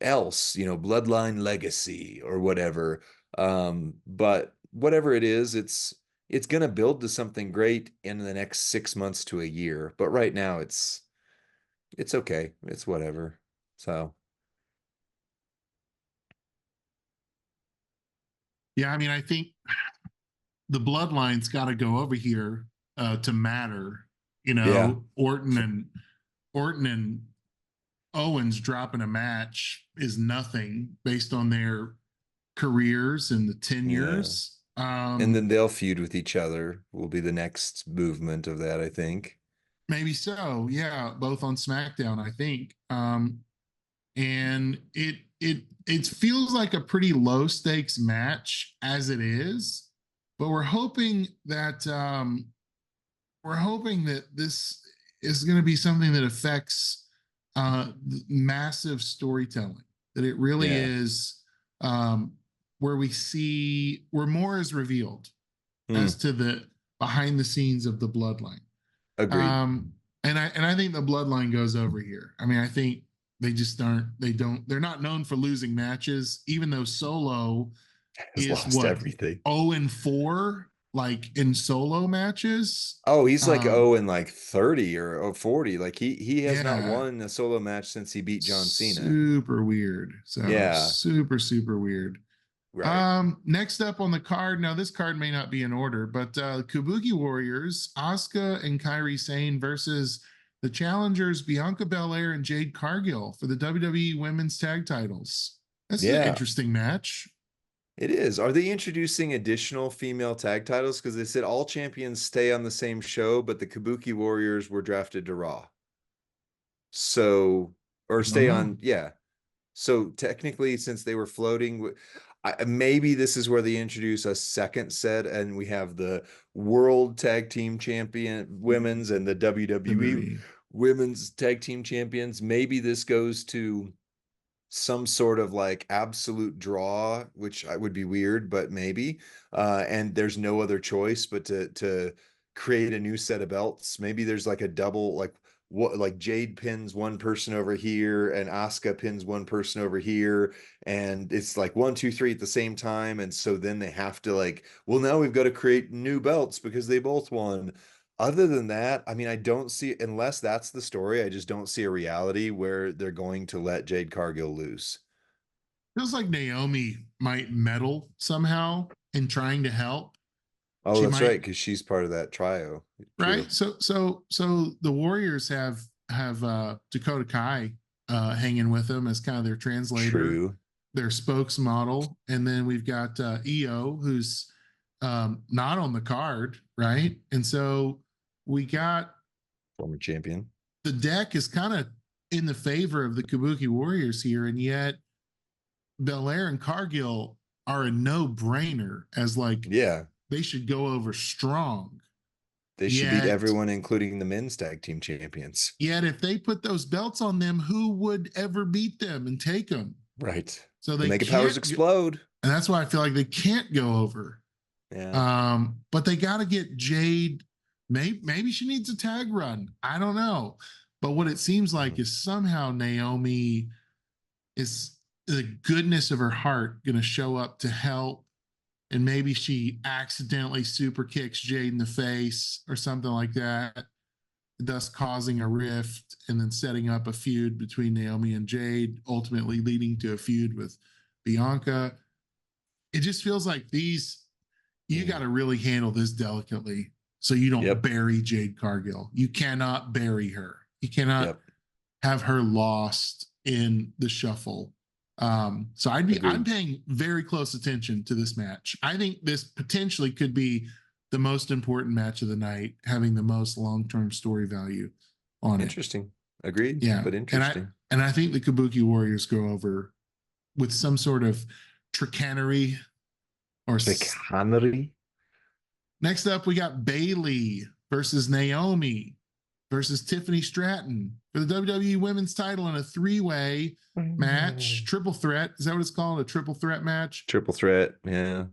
[SPEAKER 2] else, Bloodline Legacy or whatever. But whatever it is, it's going to build to something great in the next 6 months to a year. But right now, it's okay. It's whatever. So
[SPEAKER 1] Yeah, I mean, I think the bloodline's got to go over here to matter.
[SPEAKER 2] yeah,
[SPEAKER 1] Orton and Owens dropping a match is nothing based on their careers and the
[SPEAKER 2] yeah.
[SPEAKER 1] tenures.
[SPEAKER 2] And then they'll feud with each other. Will be the next movement of that, I think.
[SPEAKER 1] Maybe so. Yeah, both on SmackDown, I think. And it feels like a pretty low stakes match as it is, but we're hoping that this is going to be something that affects massive storytelling. That it really
[SPEAKER 2] Yeah.
[SPEAKER 1] is where where more is revealed as
[SPEAKER 2] Hmm.
[SPEAKER 1] to the behind the scenes of the bloodline.
[SPEAKER 2] Agreed.
[SPEAKER 1] And I think the bloodline goes over here. I mean, I think they're not known for losing matches, even though Solo
[SPEAKER 2] Has
[SPEAKER 1] is
[SPEAKER 2] lost
[SPEAKER 1] what
[SPEAKER 2] everything.
[SPEAKER 1] 0-4 like in solo matches.
[SPEAKER 2] Oh, he's like
[SPEAKER 1] Um,
[SPEAKER 2] 0 and like 30 or 40. Like he has not
[SPEAKER 1] yeah,
[SPEAKER 2] won a solo match since he beat John Cena.
[SPEAKER 1] super weird. So
[SPEAKER 2] Yeah,
[SPEAKER 1] super weird.
[SPEAKER 2] right.
[SPEAKER 1] Next up on the card. Now, this card may not be in order, but Kabuki Warriors, Asuka and Kairi Sane versus the challengers Bianca Belair and Jade Cargill for the WWE Women's Tag Titles. That's an
[SPEAKER 2] Yeah,
[SPEAKER 1] interesting match.
[SPEAKER 2] it is. Are they introducing additional female tag titles? Because they said all champions stay on the same show, but the Kabuki Warriors were drafted to Raw. So, or
[SPEAKER 1] I don't
[SPEAKER 2] stay
[SPEAKER 1] know.
[SPEAKER 2] on, yeah. So technically, since they were floating, maybe this is where they introduce a second set, and we have the World Tag Team Champion Women's and the WWE
[SPEAKER 1] WWE.
[SPEAKER 2] Women's Tag Team Champions. Maybe this goes to some sort of like absolute draw, which I would be weird, but maybe. And there's no other choice but to create a new set of belts. Maybe there's like a double, like what, like Jade pins one person over here and Asuka pins one person over here, and it's like 1, 2, 3 at the same time. And so then they have to like, well, now we've got to create new belts because they both won. Other than that, I mean, I don't see, unless that's the story, I just don't see a reality where they're going to let Jade Cargill loose.
[SPEAKER 1] Feels like Naomi might meddle somehow in trying to help.
[SPEAKER 2] Oh,
[SPEAKER 1] She
[SPEAKER 2] that's
[SPEAKER 1] might,
[SPEAKER 2] right, because she's part of that trio. True.
[SPEAKER 1] right? So the Warriors have Dakota Kai hanging with them as kind of their translator,
[SPEAKER 2] True.
[SPEAKER 1] their spokesmodel, and then we've got EO, who's not on the card, right? And so we got
[SPEAKER 2] Former champion.
[SPEAKER 1] the deck is kind of in the favor of the Kabuki Warriors here, and yet Belair and Cargill are a no-brainer as like
[SPEAKER 2] Yeah.
[SPEAKER 1] they should go over strong.
[SPEAKER 2] They should beat
[SPEAKER 1] Yet,
[SPEAKER 2] everyone, including the men's tag team champions.
[SPEAKER 1] yet if they put those belts on them, who would ever beat them and take them?
[SPEAKER 2] Right.
[SPEAKER 1] So
[SPEAKER 2] The
[SPEAKER 1] they
[SPEAKER 2] Mega Powers
[SPEAKER 1] can't,
[SPEAKER 2] explode.
[SPEAKER 1] and that's why I feel like they can't go over.
[SPEAKER 2] Yeah.
[SPEAKER 1] But they got to get Jade. Maybe she needs a tag run. I don't know. But what it seems like is somehow Naomi is the goodness of her heart going to show up to help. And maybe she accidentally super kicks Jade in the face or something like that, thus causing a rift and then setting up a feud between Naomi and Jade, ultimately leading to a feud with Bianca. It just feels like you got to really handle this delicately so you don't
[SPEAKER 2] Yep.
[SPEAKER 1] bury Jade Cargill. You cannot bury her. You cannot
[SPEAKER 2] Yep.
[SPEAKER 1] have her lost in the shuffle. So I'm paying very close attention to this match. I think this potentially could be the most important match of the night, having the most long-term story value on it.
[SPEAKER 2] Interesting. Agreed.
[SPEAKER 1] Yeah.
[SPEAKER 2] But interesting.
[SPEAKER 1] And I think the Kabuki Warriors go over with some sort of tricanery or
[SPEAKER 2] Chicanery.
[SPEAKER 1] next up, we got Bayley versus Naomi versus Tiffany Stratton for the WWE Women's title in a three-way match, triple threat. Is that what it's called? A triple threat match?
[SPEAKER 2] Triple threat. Yeah.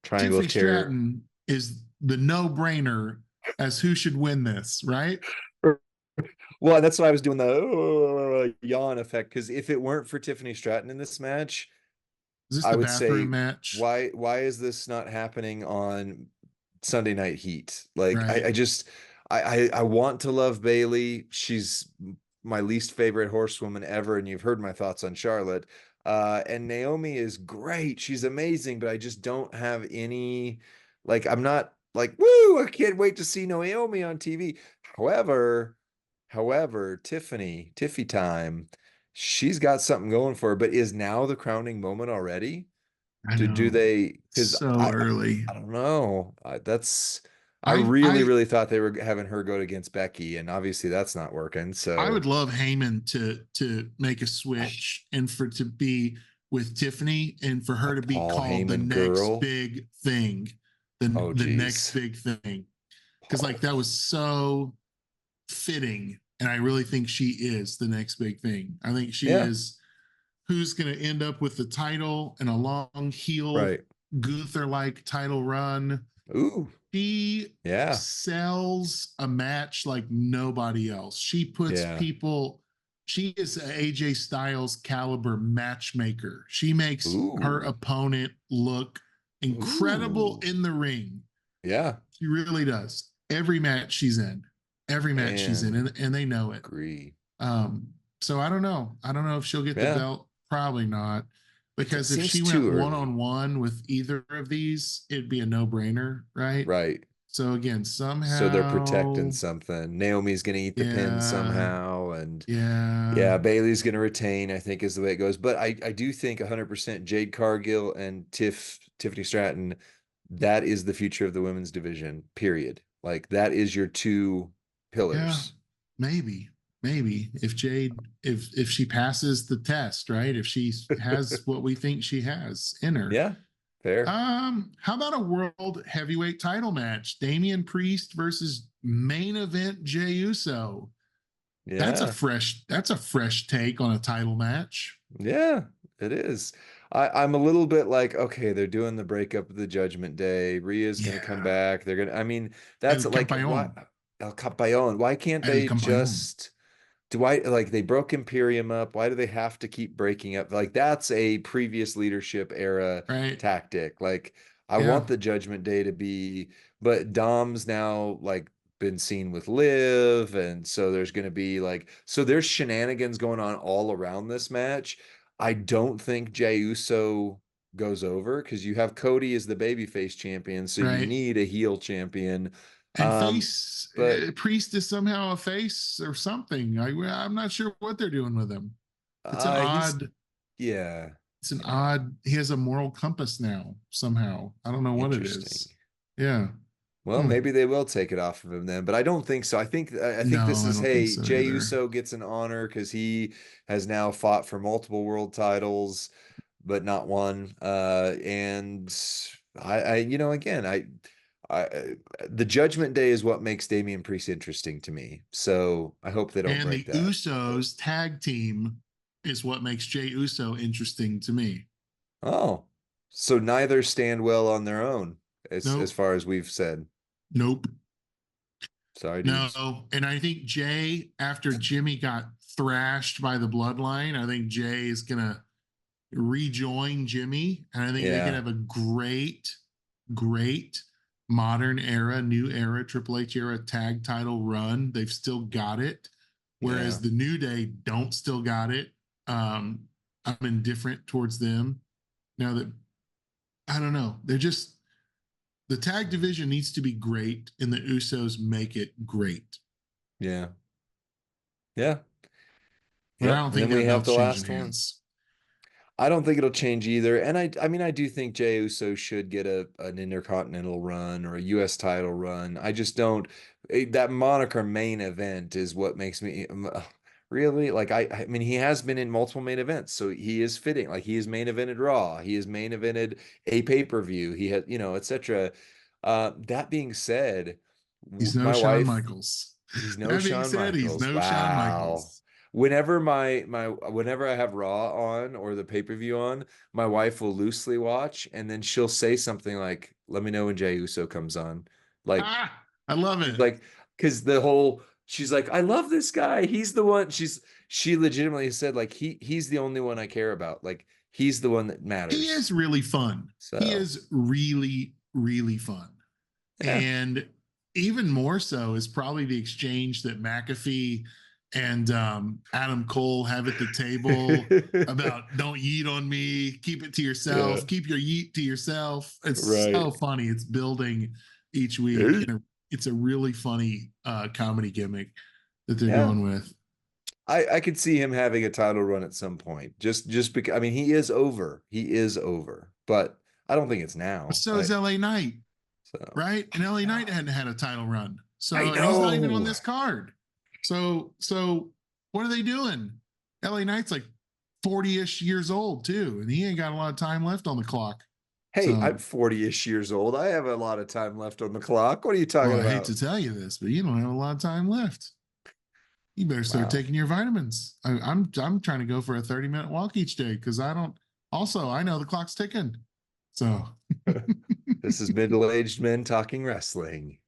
[SPEAKER 2] Triangle
[SPEAKER 1] Tiffany
[SPEAKER 2] of terror.
[SPEAKER 1] Stratton is the no-brainer as who should win this, right?
[SPEAKER 2] Well, that's why I was doing the yawn effect, because if it weren't for Tiffany Stratton in this match,
[SPEAKER 1] Is this
[SPEAKER 2] I
[SPEAKER 1] the
[SPEAKER 2] would say,
[SPEAKER 1] bathroom match?
[SPEAKER 2] why is this not happening on Sunday Night Heat? Like,
[SPEAKER 1] Right.
[SPEAKER 2] I want to love Bayley. She's my least favorite horsewoman ever, and you've heard my thoughts on Charlotte. And Naomi is great. She's amazing, but I just don't have any, like, I'm not like, woo, I can't wait to see Naomi on TV. However, Tiffy time, she's got something going for her, but is now the crowning moment already?
[SPEAKER 1] I
[SPEAKER 2] Do
[SPEAKER 1] know.
[SPEAKER 2] they? Because
[SPEAKER 1] So early.
[SPEAKER 2] I don't know. I really,
[SPEAKER 1] I
[SPEAKER 2] really thought they were having her go against Becky, and obviously that's not working.
[SPEAKER 1] I would
[SPEAKER 2] So
[SPEAKER 1] love Heyman to make a switch and for to be with Tiffany and for her
[SPEAKER 2] a
[SPEAKER 1] to be
[SPEAKER 2] Paul
[SPEAKER 1] called the
[SPEAKER 2] Heyman
[SPEAKER 1] next
[SPEAKER 2] girl.
[SPEAKER 1] big thing, the
[SPEAKER 2] Oh,
[SPEAKER 1] the next
[SPEAKER 2] geez.
[SPEAKER 1] big thing, because
[SPEAKER 2] Paul.
[SPEAKER 1] like that was so fitting, and I really think she is the next big thing. I think she
[SPEAKER 2] Yeah.
[SPEAKER 1] is who's going to end up with the title and a long heel
[SPEAKER 2] Right.
[SPEAKER 1] Gunther like title run.
[SPEAKER 2] Ooh.
[SPEAKER 1] She
[SPEAKER 2] Yeah.
[SPEAKER 1] sells a match like nobody else. She puts
[SPEAKER 2] Yeah.
[SPEAKER 1] people, she is an AJ Styles caliber matchmaker. She makes her
[SPEAKER 2] Ooh.
[SPEAKER 1] opponent look incredible
[SPEAKER 2] Ooh.
[SPEAKER 1] in the ring.
[SPEAKER 2] Yeah.
[SPEAKER 1] She really does. Every match she's in,
[SPEAKER 2] Man.
[SPEAKER 1] and they know it.
[SPEAKER 2] Agree.
[SPEAKER 1] Um, so I don't know. I don't know if she'll get the
[SPEAKER 2] Yeah.
[SPEAKER 1] belt. Probably not.
[SPEAKER 2] It
[SPEAKER 1] Because if
[SPEAKER 2] seems
[SPEAKER 1] she
[SPEAKER 2] too
[SPEAKER 1] went one
[SPEAKER 2] early.
[SPEAKER 1] on one with either of these, it'd be a no brainer, right?
[SPEAKER 2] Right.
[SPEAKER 1] So again,
[SPEAKER 2] So they're protecting
[SPEAKER 1] somehow,
[SPEAKER 2] something. Naomi's gonna eat the pin
[SPEAKER 1] yeah,
[SPEAKER 2] somehow, and
[SPEAKER 1] yeah,
[SPEAKER 2] yeah, Bailey's gonna retain, I think is the way it goes. But I do think 100% Jade Cargill and Tiffany Stratton, that is the future of the women's division, period. Like that is your two
[SPEAKER 1] yeah,
[SPEAKER 2] pillars.
[SPEAKER 1] maybe if she passes the test, right? If she has what we think she has in her.
[SPEAKER 2] Yeah, fair.
[SPEAKER 1] How about a world heavyweight title match? Damian Priest versus main event Jey Uso.
[SPEAKER 2] Yeah.
[SPEAKER 1] That's a fresh take on a title match.
[SPEAKER 2] Yeah, it is. I'm a little bit like, okay, they're doing the breakup of the Judgment Day. Rhea's gonna come
[SPEAKER 1] Yeah.
[SPEAKER 2] back. They're gonna, I mean, that's
[SPEAKER 1] El
[SPEAKER 2] like why
[SPEAKER 1] Campeon.
[SPEAKER 2] El Capayon. Why can't
[SPEAKER 1] El
[SPEAKER 2] they
[SPEAKER 1] Campeon.
[SPEAKER 2] just do I like they broke Imperium up? Why do they have to keep breaking up? Like that's a previous leadership era
[SPEAKER 1] Right.
[SPEAKER 2] tactic. Like I
[SPEAKER 1] Yeah.
[SPEAKER 2] want the Judgment Day to be, but Dom's now like been seen with Liv, and so there's going to be like so there's shenanigans going on all around this match. I don't think Jey Uso. goes over because you have Cody as the babyface champion, so you
[SPEAKER 1] right?
[SPEAKER 2] need a heel champion.
[SPEAKER 1] And face
[SPEAKER 2] But
[SPEAKER 1] Priest is somehow a face or something. I'm not sure what they're doing with him. It's an
[SPEAKER 2] he's
[SPEAKER 1] odd.
[SPEAKER 2] yeah,
[SPEAKER 1] It's an
[SPEAKER 2] yeah,
[SPEAKER 1] odd. He has a moral compass now somehow. I don't know what it
[SPEAKER 2] interesting.
[SPEAKER 1] is. Yeah.
[SPEAKER 2] Well,
[SPEAKER 1] Hmm.
[SPEAKER 2] maybe they will take it off of him then, but I don't think so. I think
[SPEAKER 1] No,
[SPEAKER 2] this
[SPEAKER 1] I
[SPEAKER 2] is,
[SPEAKER 1] don't think
[SPEAKER 2] hey,
[SPEAKER 1] so
[SPEAKER 2] Jey
[SPEAKER 1] either.
[SPEAKER 2] Uso gets an honor because he has now fought for multiple world titles, but not one. And again, the Judgment Day is what makes Damian Priest interesting to me. So I hope they don't
[SPEAKER 1] And
[SPEAKER 2] break
[SPEAKER 1] the
[SPEAKER 2] that.
[SPEAKER 1] Usos tag team is what makes Jey Uso interesting to me.
[SPEAKER 2] Oh, so neither stand well on their own, as
[SPEAKER 1] Nope.
[SPEAKER 2] far as we've said.
[SPEAKER 1] Nope.
[SPEAKER 2] Sorry, dudes.
[SPEAKER 1] No. And I think Jay, after Jimmy got thrashed by the bloodline, I think Jay is gonna rejoin Jimmy. And I think they could
[SPEAKER 2] Yeah,
[SPEAKER 1] have a great modern era, new era, Triple H era tag title run. They've still got it.
[SPEAKER 2] yeah,
[SPEAKER 1] Whereas the New Day don't still got it. I'm indifferent towards them now that I don't know. They're just the tag division needs to be great, and the Usos make it great.
[SPEAKER 2] yeah, yeah.
[SPEAKER 1] But I
[SPEAKER 2] Yep.
[SPEAKER 1] don't
[SPEAKER 2] And
[SPEAKER 1] think
[SPEAKER 2] then we
[SPEAKER 1] that
[SPEAKER 2] have
[SPEAKER 1] belt's
[SPEAKER 2] the
[SPEAKER 1] changing
[SPEAKER 2] last one.
[SPEAKER 1] hands.
[SPEAKER 2] I don't think it'll change either. And I mean, I do think Jey Uso should get an intercontinental run or a US title run. I just don't that moniker main event is what makes me really like I mean he has been in multiple main events, so he is fitting. Like he has main evented Raw, he has main evented a pay-per-view, he had, etc. That being said,
[SPEAKER 1] He's no
[SPEAKER 2] my
[SPEAKER 1] Shawn
[SPEAKER 2] wife
[SPEAKER 1] Michaels.
[SPEAKER 2] He's no
[SPEAKER 1] That being
[SPEAKER 2] Shawn
[SPEAKER 1] said, he's
[SPEAKER 2] Michaels.
[SPEAKER 1] no Shawn
[SPEAKER 2] Wow.
[SPEAKER 1] Michaels.
[SPEAKER 2] Whenever I have Raw on or the pay-per-view on, my wife will loosely watch and then she'll say something like, "Let me know when Jey Uso comes on." Like
[SPEAKER 1] I love it.
[SPEAKER 2] like because she's like, "I love this guy. He's the one." She legitimately said like he's the only one I care about. Like he's the one that
[SPEAKER 1] He
[SPEAKER 2] matters.
[SPEAKER 1] is really fun. He
[SPEAKER 2] So,
[SPEAKER 1] is really fun.
[SPEAKER 2] yeah.
[SPEAKER 1] And even more so is probably the exchange that McAfee and Adam Cole have at the table about don't yeet on me, keep it to
[SPEAKER 2] Yeah.
[SPEAKER 1] yourself, keep your yeet to yourself. It's
[SPEAKER 2] Right.
[SPEAKER 1] so funny. It's building each week,
[SPEAKER 2] Yeah.
[SPEAKER 1] and it's a really funny comedy gimmick that they're
[SPEAKER 2] Yeah.
[SPEAKER 1] going with.
[SPEAKER 2] I could see him having a title run at some point. Just because I mean he is over. He is over. But I don't think it's
[SPEAKER 1] But
[SPEAKER 2] now.
[SPEAKER 1] so is LA Knight,
[SPEAKER 2] So
[SPEAKER 1] right? And LA Knight hadn't had a title run.
[SPEAKER 2] I
[SPEAKER 1] So, and he's not even on
[SPEAKER 2] know.
[SPEAKER 1] this card. So what are they doing? LA Knight's like 40-ish years old too, and he ain't got a lot of time left on the clock.
[SPEAKER 2] Hey,
[SPEAKER 1] So,
[SPEAKER 2] I'm 40-ish years old. I have a lot of time left on the clock. What are you
[SPEAKER 1] well,
[SPEAKER 2] talking
[SPEAKER 1] I hate
[SPEAKER 2] about?
[SPEAKER 1] to tell you this, but you don't have a lot of time left. You better start
[SPEAKER 2] Wow.
[SPEAKER 1] taking your vitamins. I'm trying to go for a 30-minute walk each day because I don't. Also, I know the clock's ticking. So,
[SPEAKER 2] This is middle-aged men talking wrestling.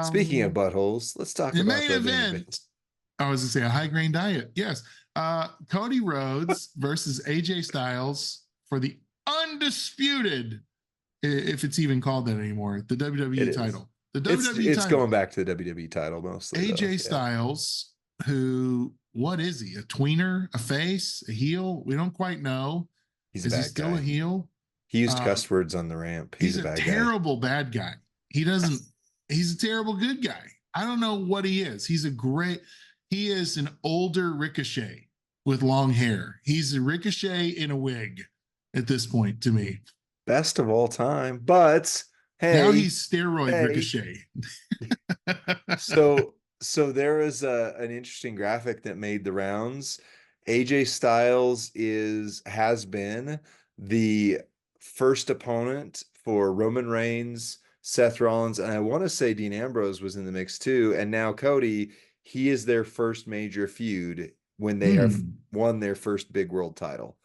[SPEAKER 2] Speaking of
[SPEAKER 1] um,
[SPEAKER 2] buttholes, let's talk
[SPEAKER 1] the
[SPEAKER 2] about
[SPEAKER 1] main
[SPEAKER 2] the main
[SPEAKER 1] event.
[SPEAKER 2] event.
[SPEAKER 1] I was to say a high grain diet. Yes. Cody Rhodes versus AJ Styles for the undisputed, if it's even called that anymore, the
[SPEAKER 2] It
[SPEAKER 1] WWE
[SPEAKER 2] is.
[SPEAKER 1] title. The
[SPEAKER 2] It's
[SPEAKER 1] WWE
[SPEAKER 2] it's going
[SPEAKER 1] title.
[SPEAKER 2] back to the WWE title mostly though.
[SPEAKER 1] AJ
[SPEAKER 2] Yeah.
[SPEAKER 1] Styles, who, what is he? A tweener, a face, a heel? We don't quite know.
[SPEAKER 2] He's a
[SPEAKER 1] Is he
[SPEAKER 2] bad
[SPEAKER 1] still a
[SPEAKER 2] guy.
[SPEAKER 1] heel?
[SPEAKER 2] He used
[SPEAKER 1] Uh,
[SPEAKER 2] cuss words on the ramp. He's
[SPEAKER 1] he's
[SPEAKER 2] a
[SPEAKER 1] a
[SPEAKER 2] bad guy.
[SPEAKER 1] terrible bad guy. He doesn't, he's a terrible good guy. I don't know what he is. He is an older Ricochet with long hair. He's a Ricochet in a wig at this point to me.
[SPEAKER 2] Best of all time. But
[SPEAKER 1] Now
[SPEAKER 2] hey,
[SPEAKER 1] he's steroid
[SPEAKER 2] hey.
[SPEAKER 1] Ricochet.
[SPEAKER 2] So there is an interesting graphic that made the rounds. AJ Styles has been the first opponent for Roman Reigns, Seth Rollins, and I want to say Dean Ambrose was in the mix too. And now Cody, he is their first major feud when they have
[SPEAKER 1] Hmm.
[SPEAKER 2] won their first big world title.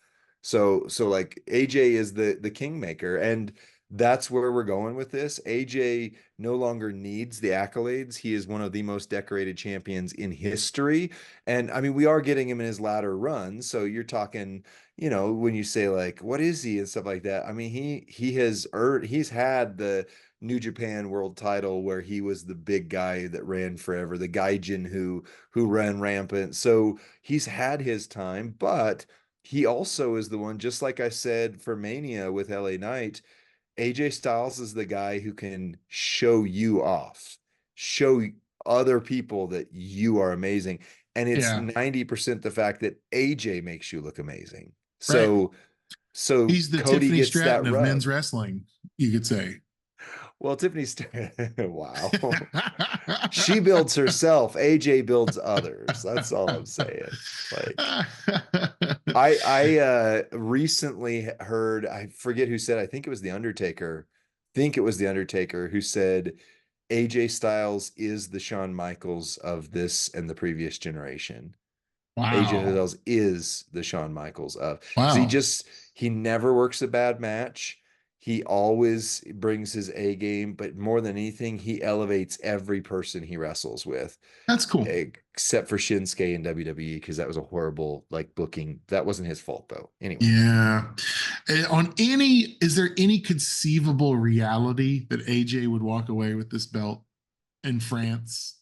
[SPEAKER 2] So like AJ is the kingmaker, and that's where we're going with this. AJ no longer needs the accolades. He is one of the most decorated champions in history. And I mean, we are getting him in his latter run. So you're talking, when you say like, what is he and stuff like that? I mean, he's had the New Japan World Title where he was the big guy that ran forever, the Gaijin who ran rampant. So he's had his time, but he also is the one, just like I said for Mania with LA Knight, AJ Styles is the guy who can show you off, show other people that you are amazing. And it's
[SPEAKER 1] Yeah,
[SPEAKER 2] 90% the fact that AJ makes you look amazing.
[SPEAKER 1] right.
[SPEAKER 2] So
[SPEAKER 1] He's the
[SPEAKER 2] Cody
[SPEAKER 1] Tiffany
[SPEAKER 2] gets that
[SPEAKER 1] Stratton of men's
[SPEAKER 2] rub.
[SPEAKER 1] wrestling, you could say.
[SPEAKER 2] Well, wow. She builds herself, AJ builds others. That's all I'm saying. Like I recently heard, I forget who said, I think it was The Undertaker. Think it was The Undertaker who said AJ Styles is the Shawn Michaels of this and the previous generation. AJ
[SPEAKER 1] Wow.
[SPEAKER 2] Styles is the Shawn Michaels of, because
[SPEAKER 1] Wow.
[SPEAKER 2] he never works a bad match. He always brings his A game, but more than anything, he elevates every person he wrestles with,
[SPEAKER 1] That's cool.
[SPEAKER 2] except for Shinsuke in WWE, because that was a horrible like booking. That wasn't his fault though. Anyway,
[SPEAKER 1] Yeah. Is there any conceivable reality that AJ would walk away with this belt in France?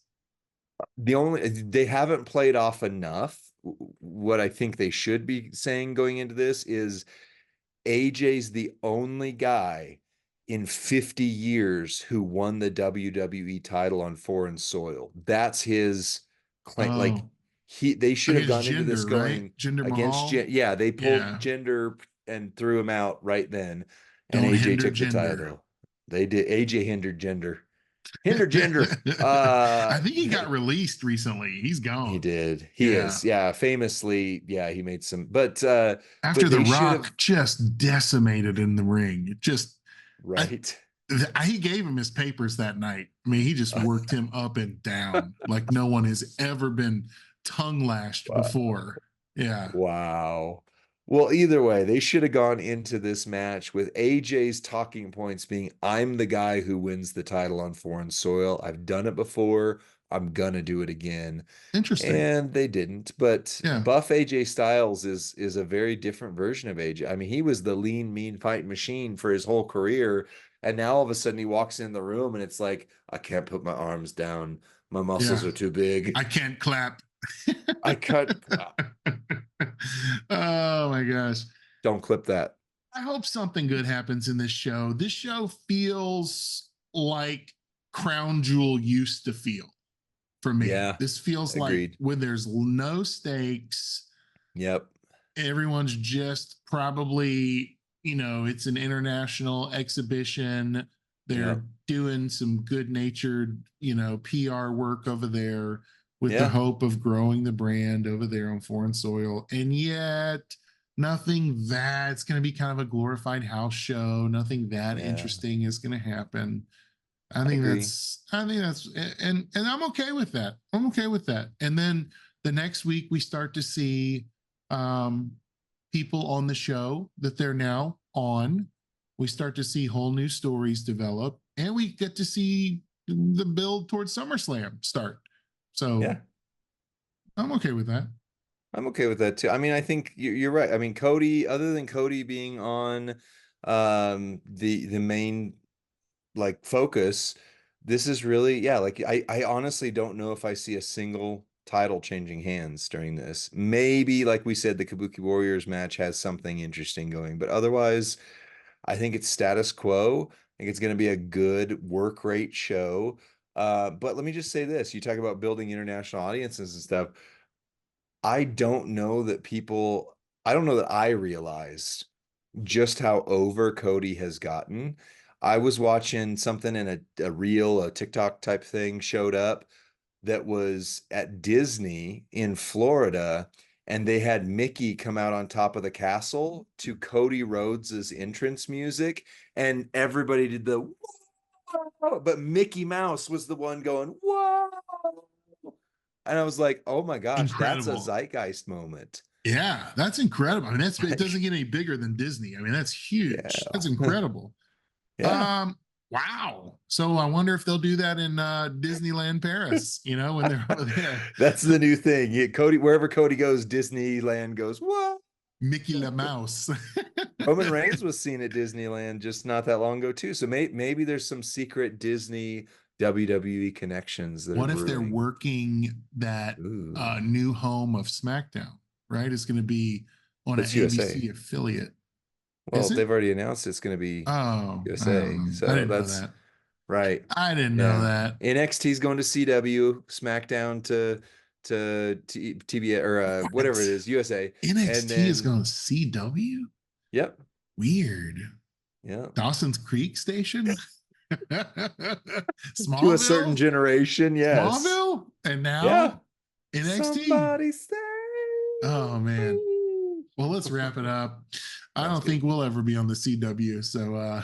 [SPEAKER 2] they haven't played off enough. What I think they should be saying going into this is AJ's the only guy in 50 years who won the WWE title on foreign soil. That's his claim. Like
[SPEAKER 1] Oh,
[SPEAKER 2] they should have
[SPEAKER 1] against
[SPEAKER 2] gone into this
[SPEAKER 1] gender, right?
[SPEAKER 2] going
[SPEAKER 1] Gender
[SPEAKER 2] against
[SPEAKER 1] Mahal.
[SPEAKER 2] yeah, they pulled
[SPEAKER 1] Yeah.
[SPEAKER 2] gender and threw him out right then, and
[SPEAKER 1] Don't
[SPEAKER 2] AJ
[SPEAKER 1] hinder
[SPEAKER 2] took the
[SPEAKER 1] gender.
[SPEAKER 2] title. They did. AJ hindered gender. Hindered gender. Uh
[SPEAKER 1] I think he got released recently. He's
[SPEAKER 2] he
[SPEAKER 1] gone.
[SPEAKER 2] did. He
[SPEAKER 1] Yeah.
[SPEAKER 2] is. Yeah, famously, yeah, he made some
[SPEAKER 1] After
[SPEAKER 2] but
[SPEAKER 1] The
[SPEAKER 2] they should have
[SPEAKER 1] Rock just decimated in the ring. It just, I,
[SPEAKER 2] right.
[SPEAKER 1] he gave him his papers that night. I mean, he just worked him up and down like no one has ever been tongue lashed
[SPEAKER 2] Wow.
[SPEAKER 1] before. Yeah.
[SPEAKER 2] Wow. Well, either way, they should have gone into this match with AJ's talking points being, I'm the guy who wins the title on foreign soil. I've done it before. I'm gonna do it again.
[SPEAKER 1] Interesting.
[SPEAKER 2] And they didn't. But
[SPEAKER 1] Yeah.
[SPEAKER 2] buff AJ Styles is a very different version of AJ. I mean, he was the lean, mean fight machine for his whole career. And now all of a sudden he walks in the room and it's like, I can't put my arms down. My muscles
[SPEAKER 1] Yeah.
[SPEAKER 2] are too big.
[SPEAKER 1] I can't clap.
[SPEAKER 2] I cut.
[SPEAKER 1] Oh my gosh.
[SPEAKER 2] Don't clip that.
[SPEAKER 1] I hope something good happens in this show. This show feels like Crown Jewel used to feel for me.
[SPEAKER 2] Yeah,
[SPEAKER 1] This feels like
[SPEAKER 2] agreed.
[SPEAKER 1] when there's no stakes,
[SPEAKER 2] Yep.
[SPEAKER 1] everyone's just probably, it's an international exhibition. They're
[SPEAKER 2] Yep.
[SPEAKER 1] doing some good natured, PR work over there with the
[SPEAKER 2] Yeah.
[SPEAKER 1] hope of growing the brand over there on foreign soil. And yet, nothing that's going to be kind of a glorified house show, nothing that
[SPEAKER 2] Yeah.
[SPEAKER 1] interesting is going to happen.
[SPEAKER 2] I agree.
[SPEAKER 1] I think that's, and I'm okay with that. I'm okay with that. And then the next week we start to see um, people on the show that they're now on. We start to see whole new stories develop, and we get to see the build towards SummerSlam start. So
[SPEAKER 2] Yeah.
[SPEAKER 1] I'm okay with that.
[SPEAKER 2] I'm okay with that too. I mean, I think you're right. I mean, Cody, other than Cody being on the main like focus, this is really, yeah, like I honestly don't know if I see a single title changing hands during this. Maybe like we said, the Kabuki Warriors match has something interesting going, but otherwise I think it's status quo. I think it's going to be a good work rate show. But let me just say this. You talk about building international audiences and stuff. I don't know that I realized just how over Cody has gotten. I was watching something in a reel, a TikTok type thing showed up that was at Disney in Florida, and they had Mickey come out on top of the castle to Cody Rhodes's entrance music, and everybody did the whoa, but Mickey Mouse was the one going, whoa. And I was like, oh my gosh, that's a
[SPEAKER 1] Incredible.
[SPEAKER 2] zeitgeist moment.
[SPEAKER 1] Yeah, that's incredible. I mean, it doesn't get any bigger than Disney. I mean, that's huge. That's
[SPEAKER 2] Yeah.
[SPEAKER 1] incredible.
[SPEAKER 2] Yeah.
[SPEAKER 1] Wow. So I wonder if they'll do that in Disneyland Paris, when they're over there.
[SPEAKER 2] That's the new thing. Cody, wherever Cody goes, Disneyland goes, what?
[SPEAKER 1] Mickey La Mouse.
[SPEAKER 2] Roman Reigns was seen at Disneyland just not that long ago too. So maybe there's some secret Disney WWE connections that are
[SPEAKER 1] What if they're
[SPEAKER 2] brewing.
[SPEAKER 1] working that
[SPEAKER 2] Ooh.
[SPEAKER 1] new home of SmackDown, right? It's going to be on an
[SPEAKER 2] That's USA.
[SPEAKER 1] ABC affiliate.
[SPEAKER 2] Well,
[SPEAKER 1] Is it?
[SPEAKER 2] they've already announced it's going to be
[SPEAKER 1] Oh, I
[SPEAKER 2] USA.
[SPEAKER 1] don't know. I
[SPEAKER 2] So
[SPEAKER 1] didn't know
[SPEAKER 2] that's
[SPEAKER 1] that.
[SPEAKER 2] right.
[SPEAKER 1] I didn't know
[SPEAKER 2] Yeah.
[SPEAKER 1] that.
[SPEAKER 2] NXT's going to CW, SmackDown to TBS or whatever it
[SPEAKER 1] What?
[SPEAKER 2] is, USA. And
[SPEAKER 1] NXT is
[SPEAKER 2] then
[SPEAKER 1] going to CW?
[SPEAKER 2] yep.
[SPEAKER 1] Weird.
[SPEAKER 2] Yeah.
[SPEAKER 1] Dawson's Creek Station?
[SPEAKER 2] To a certain
[SPEAKER 1] Smallville?
[SPEAKER 2] generation, yes.
[SPEAKER 1] Smallville? And
[SPEAKER 2] Yeah.
[SPEAKER 1] now NXT?
[SPEAKER 2] Somebody say
[SPEAKER 1] Oh, man. Well, let's wrap it up. I
[SPEAKER 2] Sounds
[SPEAKER 1] don't
[SPEAKER 2] good.
[SPEAKER 1] think we'll ever be on the CW, so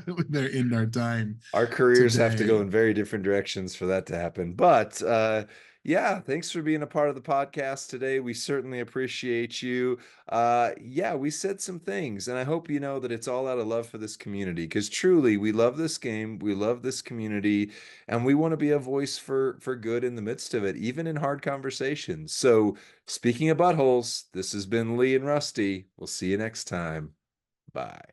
[SPEAKER 1] we better end our time
[SPEAKER 2] Our careers have to go
[SPEAKER 1] today.
[SPEAKER 2] in very different directions for that to happen. But yeah, thanks for being a part of the podcast today. We certainly appreciate you. Yeah, we said some things, and I hope you know that it's all out of love for this community, because truly we love this game, we love this community, and we want to be a voice for good in the midst of it, even in hard conversations. So speaking of buttholes, this has been Lee and Rusty. We'll see you next time. Bye.